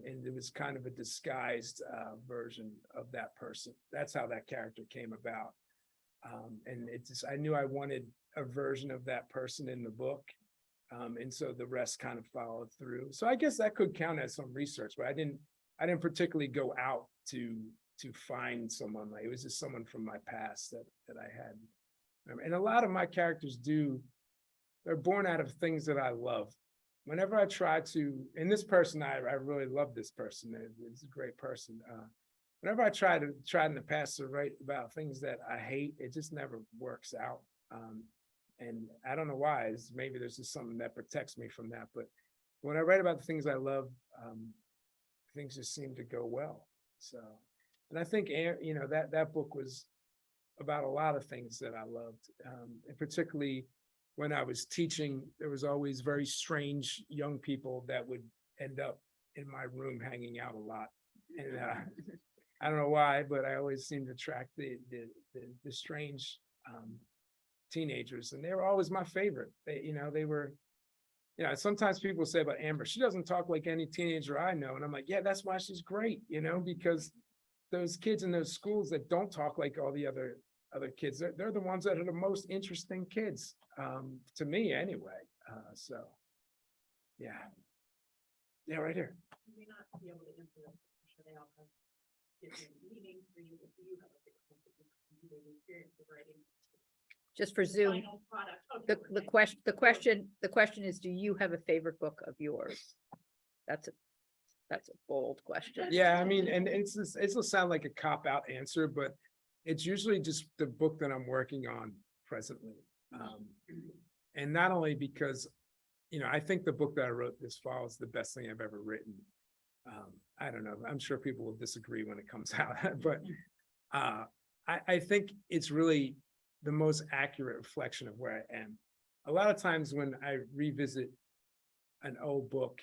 And it was kind of a disguised version of that person. That's how that character came about. And it just, I knew I wanted a version of that person in the book. And so the rest kind of followed through. So I guess that could count as some research, but I didn't particularly go out to find someone. Like, it was just someone from my past that I had. And a lot of my characters they're born out of things that I love. Whenever I try to, and this person, I really love this person. It's a great person. Whenever I tried in the past to write about things that I hate, it just never works out. And I don't know why. Maybe there's just something that protects me from that. But when I write about the things I love, things just seem to go well. So, and I think, you know, that book was about a lot of things that I loved, and particularly when I was teaching, there was always very strange young people that would end up in my room hanging out a lot. And I don't know why, but I always seemed to attract the strange teenagers, and they were always my favorite. They were, sometimes people say about Amber, she doesn't talk like any teenager I know. And I'm like, yeah, that's why she's great, because those kids in those schools that don't talk like all the other kids, they're the ones that are the most interesting kids, to me anyway. So yeah, right here. You may not be able to answer them. I'm sure they all have different meanings for you, but do you have a different experience of writing? Just for Zoom, Final product. the question is, do you have a favorite book of yours? That's a bold question. Yeah, I mean, and it'll sound like a cop-out answer, but it's usually just the book that I'm working on presently. And not only because, I think the book that I wrote this fall is the best thing I've ever written. I don't know, I'm sure people will disagree when it comes out, but I think it's really the most accurate reflection of where I am. A lot of times when I revisit an old book,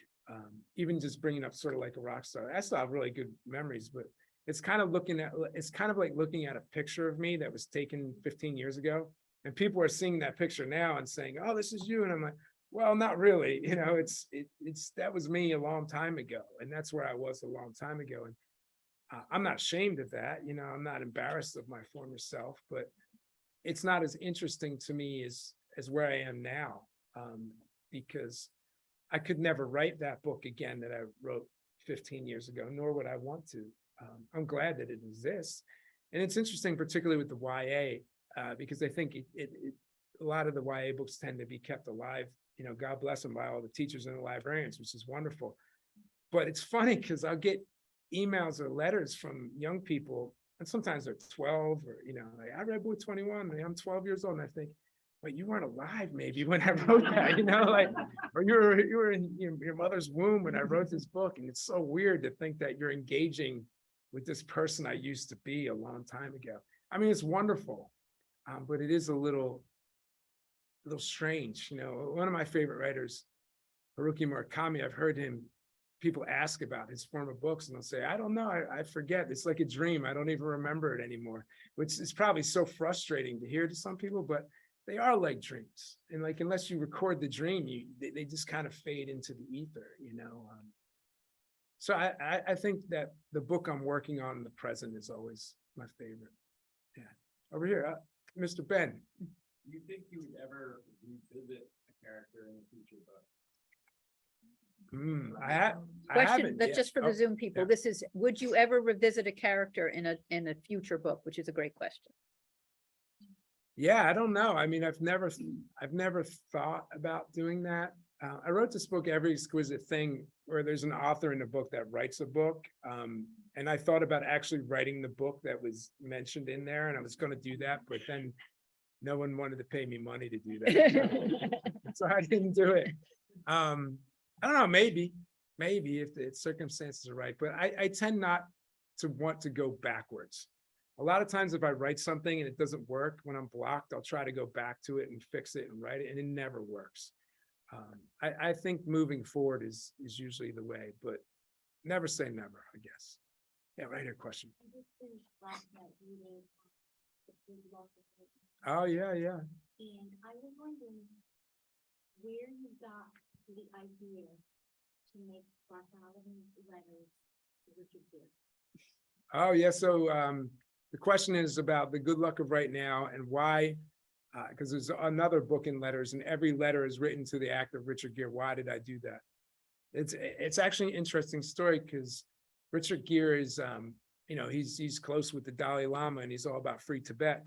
even just bringing up Sort of Like a Rock Star, I still have really good memories, but it's kind of like looking at a picture of me that was taken 15 years ago. And people are seeing that picture now and saying, oh, this is you. And I'm like, well, not really. That was me a long time ago. And that's where I was a long time ago. And I'm not ashamed of that. I'm not embarrassed of my former self, but it's not as interesting to me as where I am now, because I could never write that book again that I wrote 15 years ago, nor would I want to. I'm glad that it exists. And it's interesting, particularly with the YA, because I think a lot of the YA books tend to be kept alive, God bless them, by all the teachers and the librarians, which is wonderful. But it's funny because I'll get emails or letters from young people, and sometimes they're 12 or, like, I read book 21, and I'm 12 years old, and I think, but you weren't alive maybe when I wrote that, or you were in your mother's womb when I wrote this book. And it's so weird to think that you're engaging with this person I used to be a long time ago. I mean, it's wonderful, but it is a little strange. One of my favorite writers, Haruki Murakami, I've heard people ask about his former books, and they'll say, I don't know, I forget. It's like a dream. I don't even remember it anymore, which is probably so frustrating to hear to some people, but they are like dreams. And like, unless you record the dream, they just kind of fade into the ether, So I think that the book I'm working on in the present is always my favorite. Yeah. Over here, Mr. Ben. Do you think you would ever revisit a character in a future book? I Question, haven't that's yet. just for the Oh, Zoom people. yeah. This is, would you ever revisit a character in a future book, which is a great question. Yeah, I don't know. I mean, I've never thought about doing that. I wrote this book, Every Exquisite Thing, where there's an author in the book that writes a book. And I thought about actually writing the book that was mentioned in there, and I was going to do that, but then no one wanted to pay me money to do that. So I didn't do it. I don't know, maybe if the circumstances are right, but I tend not to want to go backwards. A lot of times if I write something and it doesn't work when I'm blocked, I'll try to go back to it and fix it and write it, and it never works. I think moving forward is usually the way, but never say never, I guess. Yeah, right here, question. Oh, yeah. And I was wondering where you got the idea to make Bartholomew letters to Richard Gere. Oh, yeah, so the question is about the good luck of right now and why, because there's another book in letters, and every letter is written to the actor Richard Gere. Why did I do that? It's actually an interesting story because Richard Gere is, he's close with the Dalai Lama, and he's all about free Tibet.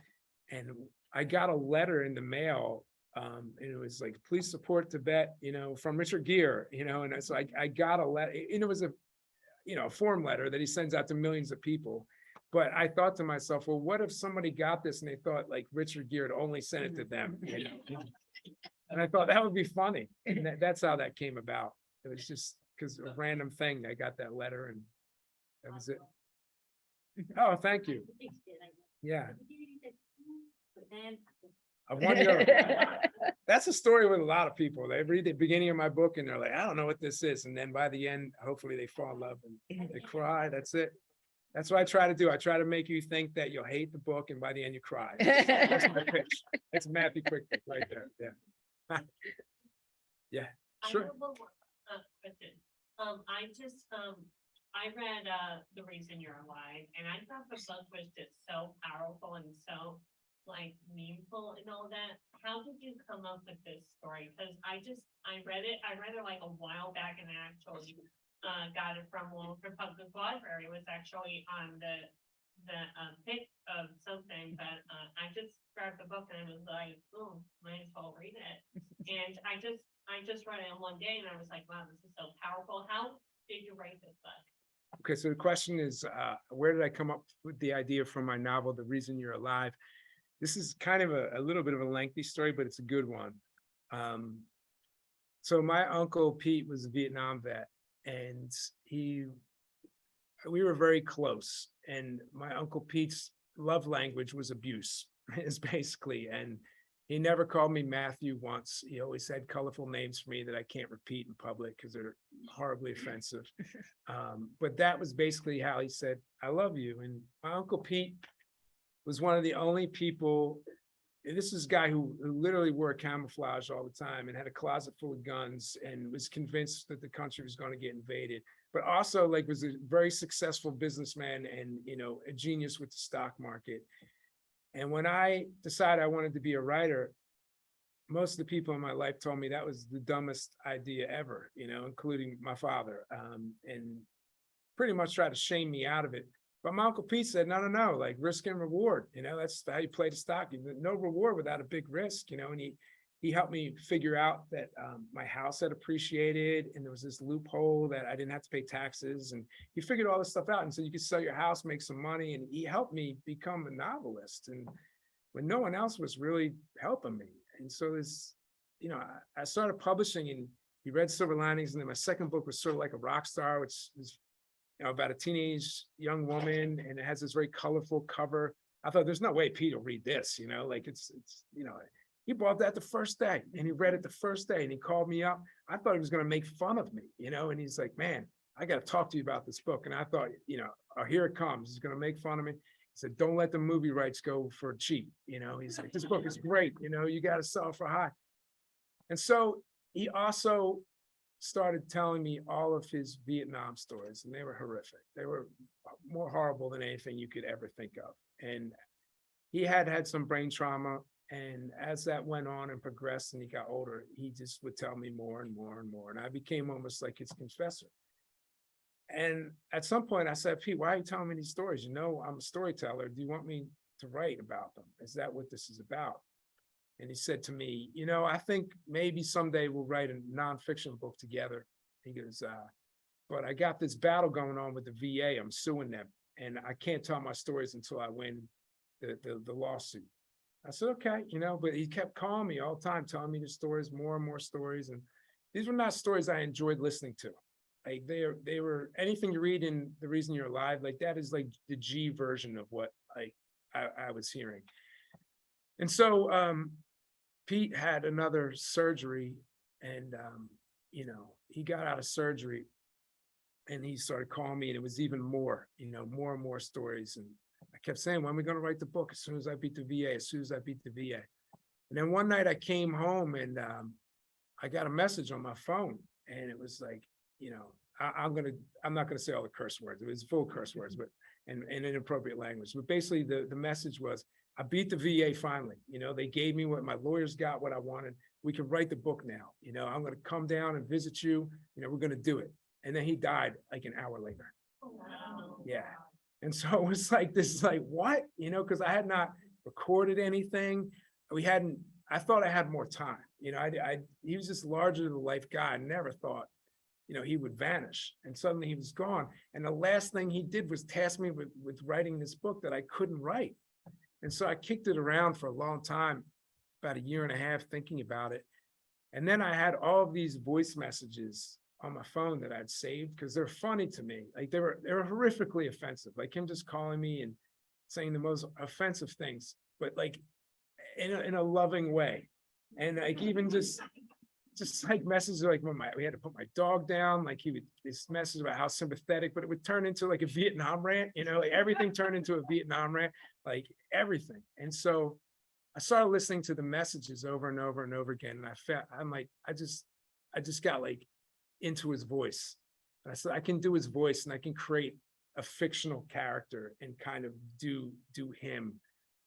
And I got a letter in the mail, and it was like, please support Tibet, from Richard Gere, and so I got a letter, and it was a form letter that he sends out to millions of people. But I thought to myself, well, what if somebody got this and they thought like Richard Gere had only sent it to them? And I thought that would be funny. And that's how that came about. It was just because a random thing, I got that letter and that was it. Oh, thank you. Yeah. I wonder. That's a story with a lot of people. They read the beginning of my book and they're like, I don't know what this is. And then by the end, hopefully they fall in love and they cry. That's it. That's what I try to do. I try to make you think that you'll hate the book and by the end you cry. That's my pitch. It's Matthew Quickly right there. Yeah. Yeah, sure. I have one more question. I read The Reason You're Alive, and I thought the book was just so powerful and so meaningful and all that. How did you come up with this story? Because I read it like a while back and actually got it from Wallingford Public Library. It was actually on the pick of something, but I just grabbed the book and I was like, oh, might as well read it. And I just read it in one day and I was like, wow, this is so powerful. How did you write this book? Okay, so the question is, where did I come up with the idea from my novel, The Reason You're Alive? This is kind of a little bit of a lengthy story, but it's a good one. So my uncle Pete was a Vietnam vet, and we were very close. And my Uncle Pete's love language was abuse, is basically. And he never called me Matthew once. He always had colorful names for me that I can't repeat in public because they're horribly offensive. But that was basically how he said, I love you. And my Uncle Pete was one of the only people, and this is a guy who literally wore camouflage all the time and had a closet full of guns and was convinced that the country was going to get invaded, but also was a very successful businessman and, a genius with the stock market. And when I decided I wanted to be a writer, most of the people in my life told me that was the dumbest idea ever, including my father, and pretty much tried to shame me out of it. But my Uncle Pete said, no, risk and reward, that's how you play the stock. No reward without a big risk, and he helped me figure out that my house had appreciated and there was this loophole that I didn't have to pay taxes. And he figured all this stuff out and said, you could sell your house, make some money. And he helped me become a novelist. And when no one else was really helping me. And so I started publishing and he read Silver Linings. And then my second book was sort of like a rock star, which was about a teenage young woman. And it has this very colorful cover. I thought there's no way Pete will read this, he bought that the first day and he read it the first day and he called me up. I thought he was going to make fun of me, and he's like, man, I got to talk to you about this book. And I thought, oh, here it comes. He's going to make fun of me. He said, don't let the movie rights go for cheap. He's like, this book is great. You got to sell for high. And so he also started telling me all of his Vietnam stories, and they were horrific. They were more horrible than anything you could ever think of. And he had had some brain trauma. And as that went on and progressed and he got older, he just would tell me more and more and more. And I became almost like his confessor. And at some point I said, Pete, why are you telling me these stories? You know, I'm a storyteller. Do you want me to write about them? Is that what this is about? And he said to me, you know, I think maybe someday we'll write a nonfiction book together. He goes, but I got this battle going on with the VA. I'm suing them. And I can't tell my stories until I win the lawsuit. I said, okay, you know, but he kept calling me all the time, telling me the stories, more and more stories. And these were not stories I enjoyed listening to. Like they were anything you read in The Reason You're Alive, like that is like the G version of what I was hearing. And so Pete had another surgery and, you know, he got out of surgery and he started calling me and it was even more, you know, more and more stories. And I kept saying, when are we going to write the book? As soon as I beat the VA, as soon as I beat the VA. And then one night I came home and I got a message on my phone and it was like, you know, I'm not gonna say all the curse words. It was full curse words, but and inappropriate language. But basically the message was, I beat the VA finally. You know, they gave me what my lawyers got, what I wanted. We can write the book now. You know, I'm gonna come down and visit you. You know, we're gonna do it. And then he died like an hour later. Wow. Yeah. And so it was like, this is like, what? You know, because I had not recorded anything. I thought I had more time. You know, he was just larger than life guy. I never thought, you know, he would vanish. And suddenly he was gone. And the last thing he did was task me with writing this book that I couldn't write. And so I kicked it around for a long time, about a year and a half thinking about it. And then I had all of these voice messages on my phone that I'd saved because they're funny to me. Like they were horrifically offensive, like him just calling me and saying the most offensive things, but like in a loving way. And like even just like messages like when we had to put my dog down, like this message about how sympathetic, but it would turn into like a Vietnam rant, you know, like everything turned into a Vietnam rant, like everything. And so I started listening to the messages over and over and over again. And I just got like into his voice. And I said, I can do his voice and I can create a fictional character and kind of do him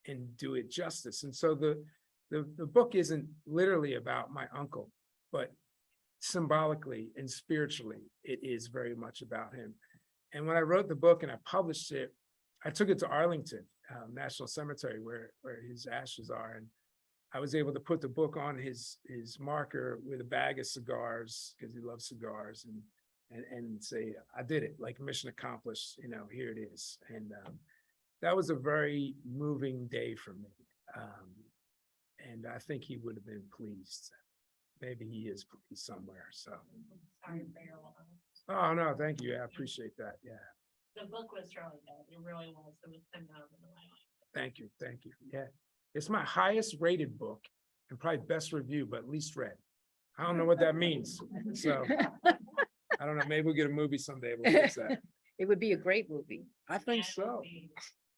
and do it justice. And so the book isn't literally about my uncle, but symbolically and spiritually, it is very much about him. And when I wrote the book and I published it, I took it to Arlington National Cemetery where his ashes are. And I was able to put the book on his marker with a bag of cigars because he loves cigars and say, I did it, like mission accomplished, you know, here it is. And that was a very moving day for me. And I think he would have been pleased. Maybe he is pleased somewhere, so. Sorry for your loss. Oh, no, thank you. I appreciate that. Yeah, The book was really good. It really was. It was phenomenal. I liked it. thank you. Thank you. Yeah. It's my highest rated book and probably best review, but least read. I don't know what that means. So I don't know. Maybe we'll get a movie someday. We'll fix that. It would be a great movie. I think That so. would be-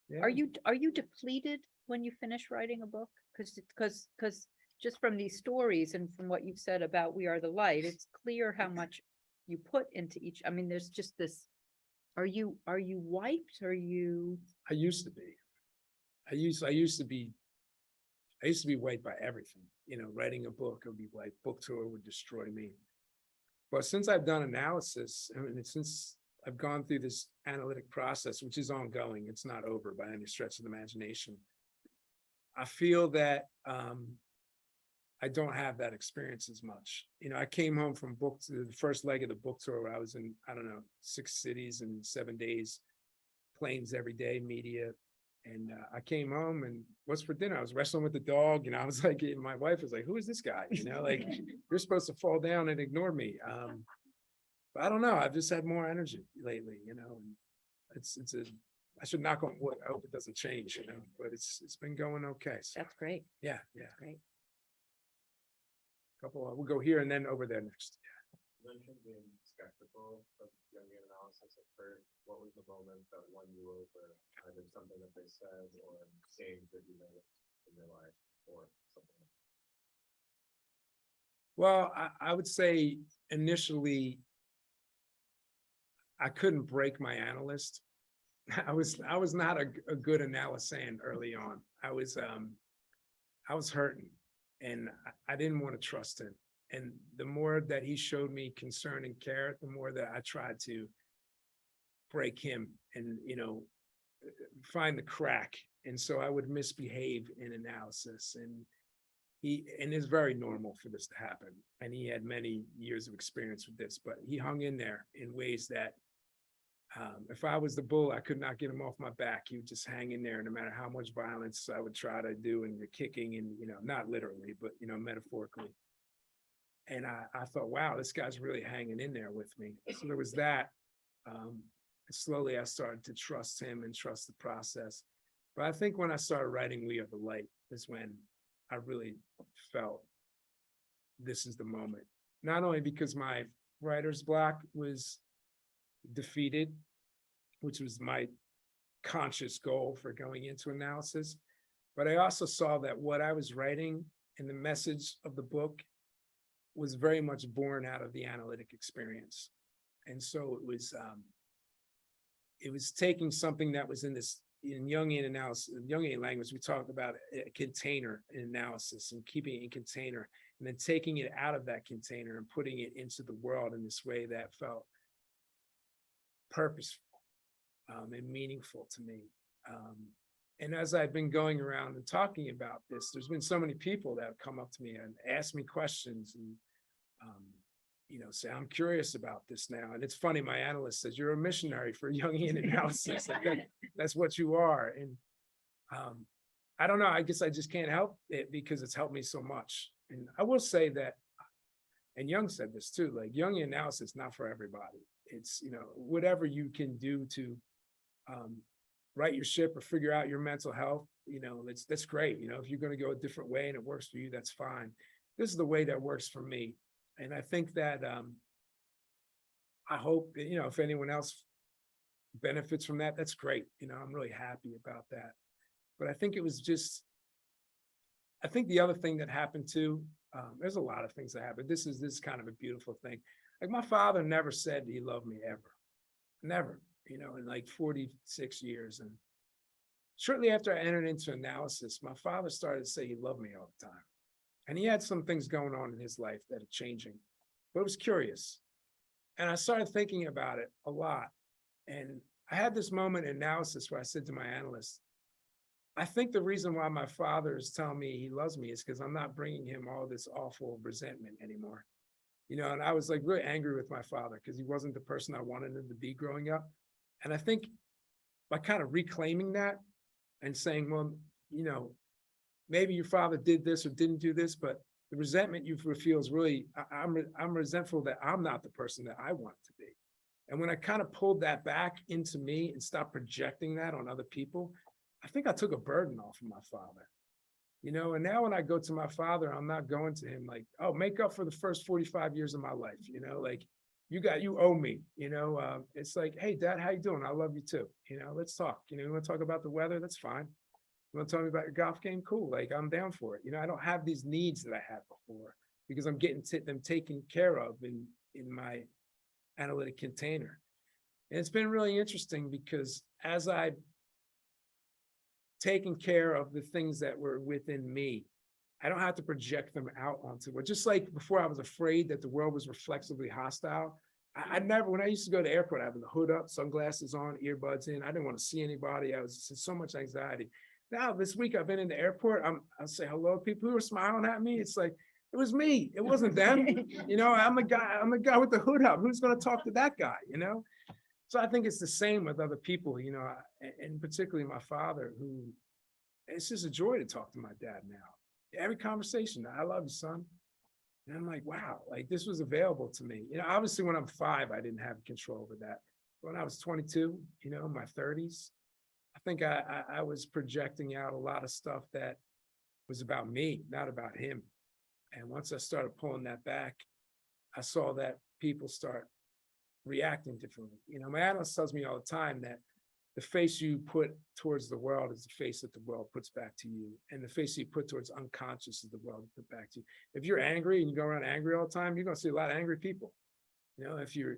Yeah. Are you depleted when you finish writing a book? Because just from these stories and from what you've said about We Are the Light, it's clear how much you put into each. I mean, there's just this. Are you wiped? Are you? I used to be. I used to be wiped by everything. You know, writing a book would be like book tour would destroy me. But since I've done analysis, I mean, since I've gone through this analytic process, which is ongoing, it's not over by any stretch of the imagination. I feel that I don't have that experience as much. You know, I came home from the first leg of the book tour where I was in, I don't know, 6 cities in 7 days, planes every day, media. And I came home and what's for dinner? I was wrestling with the dog. You know, I was like, my wife was like, who is this guy? You know, like you're supposed to fall down and ignore me. But I don't know. I've just had more energy lately, you know, and I should knock on wood. I hope it doesn't change, you know, but it's been going okay. So, That's great. yeah. Great. We'll go here and then over there next. You mentioned being skeptical of Jungian analysis at first. What was the moment that won you over, either something that they said or change that you noticed in your life or something? Well, I would say initially, I couldn't break my analyst. I was not a good analyst early on. I was hurting, and I didn't want to trust him. And the more that he showed me concern and care, the more that I tried to break him and, find the crack. And so I would misbehave in analysis, and it's very normal for this to happen. And he had many years of experience with this, but he hung in there in ways that if I was the bull, I could not get him off my back. He would just hang in there no matter how much violence I would try to do, and the kicking, and, not literally, but, metaphorically. And I thought, wow, this guy's really hanging in there with me. So there was that. Slowly I started to trust him and trust the process. But I think when I started writing We Are the Light is when I really felt this is the moment. Not only because my writer's block was defeated, which was my conscious goal for going into analysis, but I also saw that what I was writing and the message of the book was very much born out of the analytic experience. And so it was taking something that was in Jungian analysis, Jungian language, we talk about a container in analysis and keeping it in container, and then taking it out of that container and putting it into the world in this way that felt purposeful and meaningful to me. And as I've been going around and talking about this, there's been so many people that have come up to me and asked me questions and, say, I'm curious about this now. And it's funny, my analyst says, you're a missionary for Jungian analysis. That's what you are. And I don't know, I guess I just can't help it because it's helped me so much. And I will say that, and Jung said this too, like Jungian analysis is not for everybody. It's, whatever you can do to right your ship or figure out your mental health, that's great. If you're going to go a different way and it works for you, that's fine. This is the way that works for me. And I think that I hope that, if anyone else benefits from that, that's great. I'm really happy about that. But I think it was just, I think the other thing that happened too, there's a lot of things that happened. This is kind of a beautiful thing. Like my father never said he loved me ever, never, in like 46 years. And shortly after I entered into analysis, my father started to say he loved me all the time. And he had some things going on in his life that are changing, but it was curious. And I started thinking about it a lot. And I had this moment in analysis where I said to my analyst, I think the reason why my father is telling me he loves me is because I'm not bringing him all this awful resentment anymore. And I was like really angry with my father because he wasn't the person I wanted him to be growing up. And I think by kind of reclaiming that and saying, well, maybe your father did this or didn't do this, but the resentment you feel is really, I'm resentful that I'm not the person that I want to be. And when I kind of pulled that back into me and stopped projecting that on other people, I think I took a burden off of my father. And now when I go to my father, I'm not going to him like, oh, make up for the first 45 years of my life, like you owe me, it's like, hey, Dad, how you doing? I love you too. Let's talk. You want to talk about the weather? That's fine. You want to tell me about your golf game? Cool. Like, I'm down for it. I don't have these needs that I had before because I'm getting them taken care of in my analytic container. And it's been really interesting because as I've taken care of the things that were within me, I don't have to project them out onto it. Just like before I was afraid that the world was reflexively hostile, I never, when I used to go to the airport, I had the hood up, sunglasses on, earbuds in. I didn't want to see anybody. I was in so much anxiety. Now, this week I've been in the airport. I'll say hello to people who are smiling at me. It's like, it was me. It wasn't them. I'm the guy with the hood up. Who's going to talk to that guy, So I think it's the same with other people, and particularly my father, who it's just a joy to talk to my dad now. Every conversation, I love you, son. And I'm like, wow, like this was available to me. Obviously when I'm 5, I didn't have control over that. When I was 22, in my 30s, I think I was projecting out a lot of stuff that was about me, not about him. And once I started pulling that back, I saw that people start reacting differently. My analyst tells me all the time that the face you put towards the world is the face that the world puts back to you. And the face you put towards unconscious is the world put back to you. If you're angry and you go around angry all the time, you're going to see a lot of angry people. You know, if you're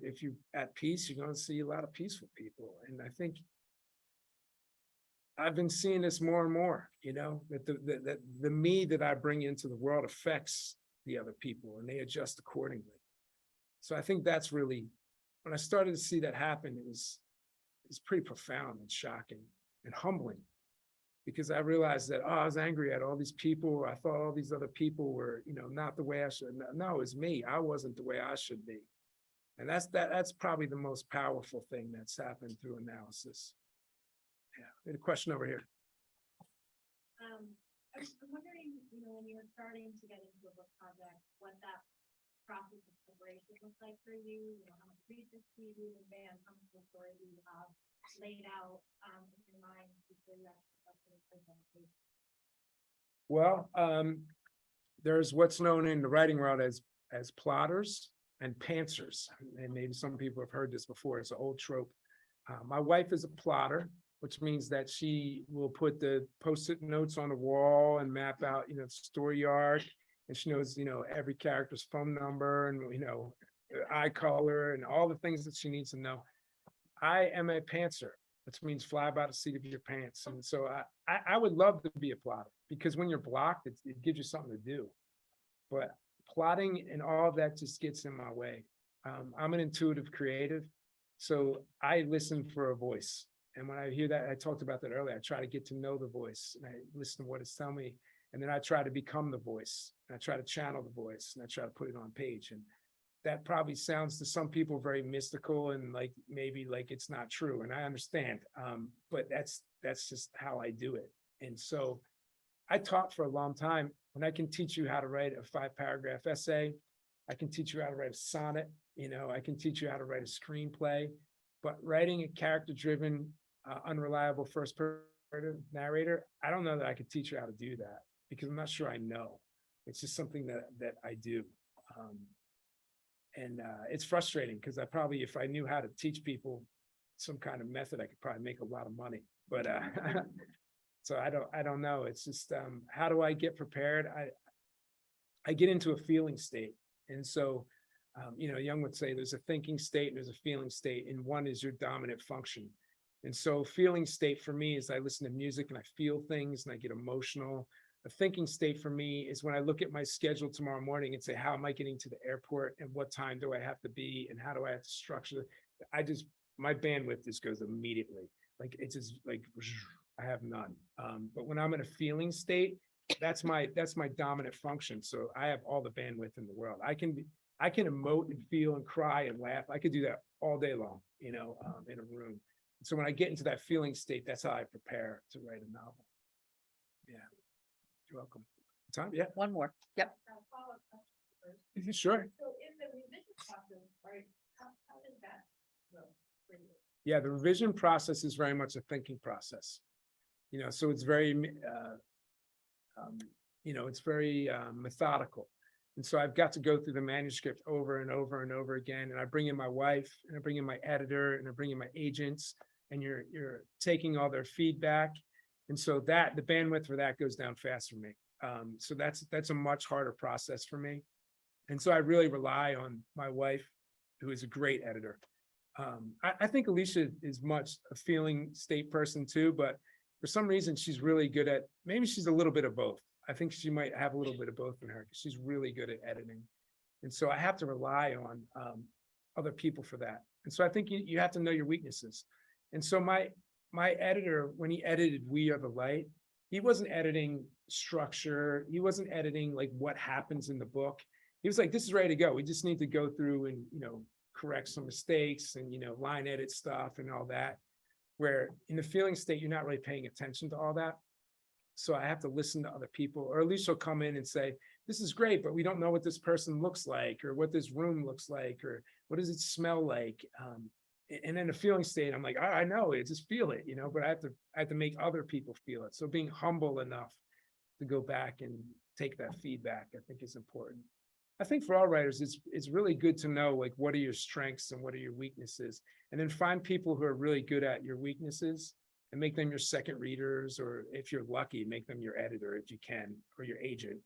at peace, you're going to see a lot of peaceful people. And I think I've been seeing this more and more, you know, that the me that I bring into the world affects the other people and they adjust accordingly. So I think that's really, when I started to see that happen, it's pretty profound and shocking and humbling, because I realized that, oh, I was angry at all these people. I thought all these other people were, you know, not the way I should. No, it was me. I wasn't the way I should be. And that's probably the most powerful thing that's happened through analysis. Yeah, we had a question over here. I'm wondering, you know, when you were starting to get into a book project, what that process of preparation was like for you, you know, how much research do you do in advance, how much of the story do you have laid out in your mind before you actually start to presentation? Well, there's what's known in the writing world as plotters and pantsers. And maybe some people have heard this before. It's an old trope. My wife is a plotter, which means that she will put the post-it notes on the wall and map out, you know, the story arc. And she knows, you know, every character's phone number and, you know, eye color and all the things that she needs to know. I am a pantser, which means fly by the seat of your pants. And so I would love to be a plotter, because when you're blocked, it gives you something to do. But plotting and all of that just gets in my way. I'm an intuitive creative, so I listen for a voice. And when I hear that, I talked about that earlier, I try to get to know the voice and I listen to what it's telling me. And then I try to become the voice. And I try to channel the voice and I try to put it on page. And that probably sounds to some people very mystical and like maybe like it's not true. And I understand, but that's just how I do it. And so I taught for a long time. When I can teach you how to write a 5-paragraph essay, I can teach you how to write a sonnet, you know, I can teach you how to write a screenplay, but writing a character-driven, unreliable first-person narrator, I don't know that I could teach you how to do that, because I'm not sure I know. It's just something that I do. It's frustrating because I probably, if I knew how to teach people some kind of method, I could probably make a lot of money, but so I don't know. It's just, how do I get prepared? I get into a feeling state. And so, you know, Jung would say there's a thinking state and there's a feeling state, and one is your dominant function. And so feeling state for me is I listen to music and I feel things and I get emotional. A thinking state for me is when I look at my schedule tomorrow morning and say, how am I getting to the airport and what time do I have to be and how do I have to structure it? My bandwidth just goes immediately. Like it's just like, I have none. But when I'm in a feeling state, that's my dominant function. So I have all the bandwidth in the world. I can emote and feel and cry and laugh. I could do that all day long, you know, in a room. So when I get into that feeling state, that's how I prepare to write a novel. Yeah, you're welcome. Time? Yeah, One more. Yep. Follow-up question first. sure. So in the revision process, right, how did that go for you? Yeah, the revision process is very much a thinking process. You know, so it's very, you know, it's very methodical. And so I've got to go through the manuscript over and over and over again. And I bring in my wife and I bring in my editor and I bring in my agents, and you're taking all their feedback. And so the bandwidth for that goes down fast for me. So that's a much harder process for me. And so I really rely on my wife, who is a great editor. I think Alicia is much a feeling state person too, but for some reason she's really good at, maybe she's a little bit of both. I think she might have a little bit of both in her because she's really good at editing. And so I have to rely on other people for that. And so I think you have to know your weaknesses. And so my editor, when he edited We Are the Light, he wasn't editing structure. He wasn't editing like what happens in the book. He was like, this is ready to go. We just need to go through and, you know, correct some mistakes and, you know, line edit stuff and all that. Where in the feeling state, you're not really paying attention to all that. So I have to listen to other people, or at least she'll come in and say, this is great, but we don't know what this person looks like, or what this room looks like, or what does it smell like? And in a feeling state, I'm like, I know it, just feel it, you know, but I have to make other people feel it. So being humble enough to go back and take that feedback, I think is important. I think for all writers, it's really good to know, like, what are your strengths and what are your weaknesses, and then find people who are really good at your weaknesses and make them your second readers, or if you're lucky, make them your editor if you can, or your agent.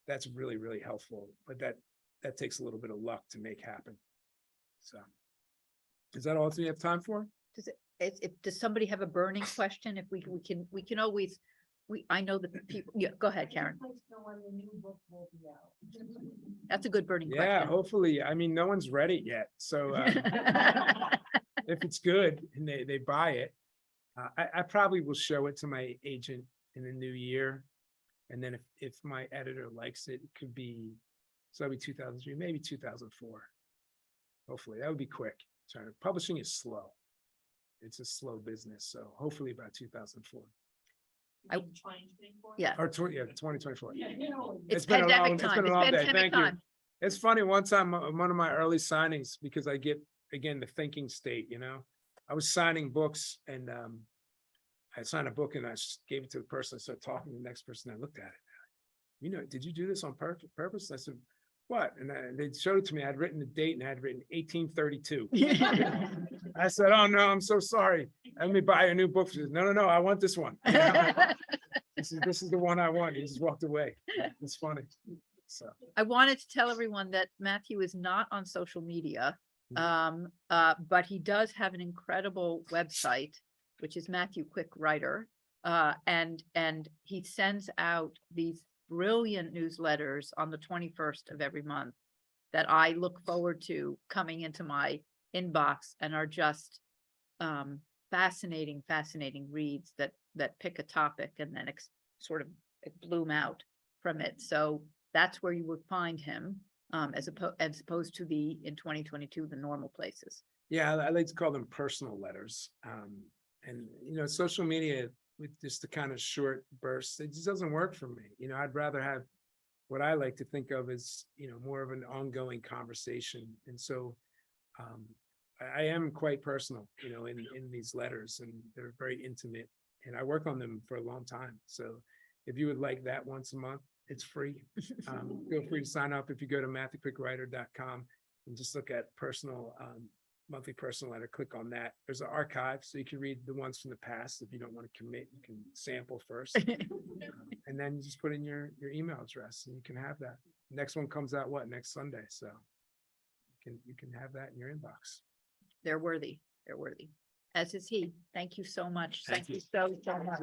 That's really, really helpful, but that takes a little bit of luck to make happen. So. Is that all we have time for? Does somebody have a burning question? If we can always, I know that people, yeah, go ahead, Karen. That's a good burning Yeah, question. hopefully. I mean, no one's read it yet. So if it's good and they buy it, I probably will show it to my agent in the new year. And then if my editor likes it, it could be, so that'll be 2003, maybe 2004. Hopefully, that would be quick. Publishing is slow. It's a slow business, so hopefully by 2004. I- 2024? Yeah, Or 2024. it's been a pandemic long- time. been a It's long day. pandemic Thank you. time. It's funny, one time, one of my early signings, because I get, again, the thinking state, I was signing books and I signed a book and I gave it to the person, I started talking to the next person, I looked at it. Did you do this on purpose? I said, what? And they showed it to me, I'd written the date and I had written 1832. I said, oh no, I'm so sorry. Let me buy a new book. She said, no, I want this one. This is the one I want. He just walked away. It's funny. So. I wanted to tell everyone that Matthew is not on social media. But he does have an incredible website, which is Matthew Quick Writer. And he sends out these brilliant newsletters on the 21st of every month that I look forward to coming into my inbox and are just fascinating reads that pick a topic and then sort of bloom out from it. So that's where you would find him, as opposed to in 2022, the normal places. Yeah, I like to call them personal letters. And social media with just the kind of short bursts, it just doesn't work for me. I'd rather have what I like to think of as, more of an ongoing conversation. And so I am quite personal, in these letters, and they're very intimate, and I work on them for a long time. So if you would like that once a month, it's free. Feel free to sign up if you go to matthewquickwriter.com and just look at personal, monthly personal letter, click on that. There's an archive, so you can read the ones from the past. If you don't want to commit, you can sample first. And then you just put in your email address and you can have that. Next one comes out next Sunday. So you can have that in your inbox. They're worthy, as is he. Thank you so much. Thank Thank you so much.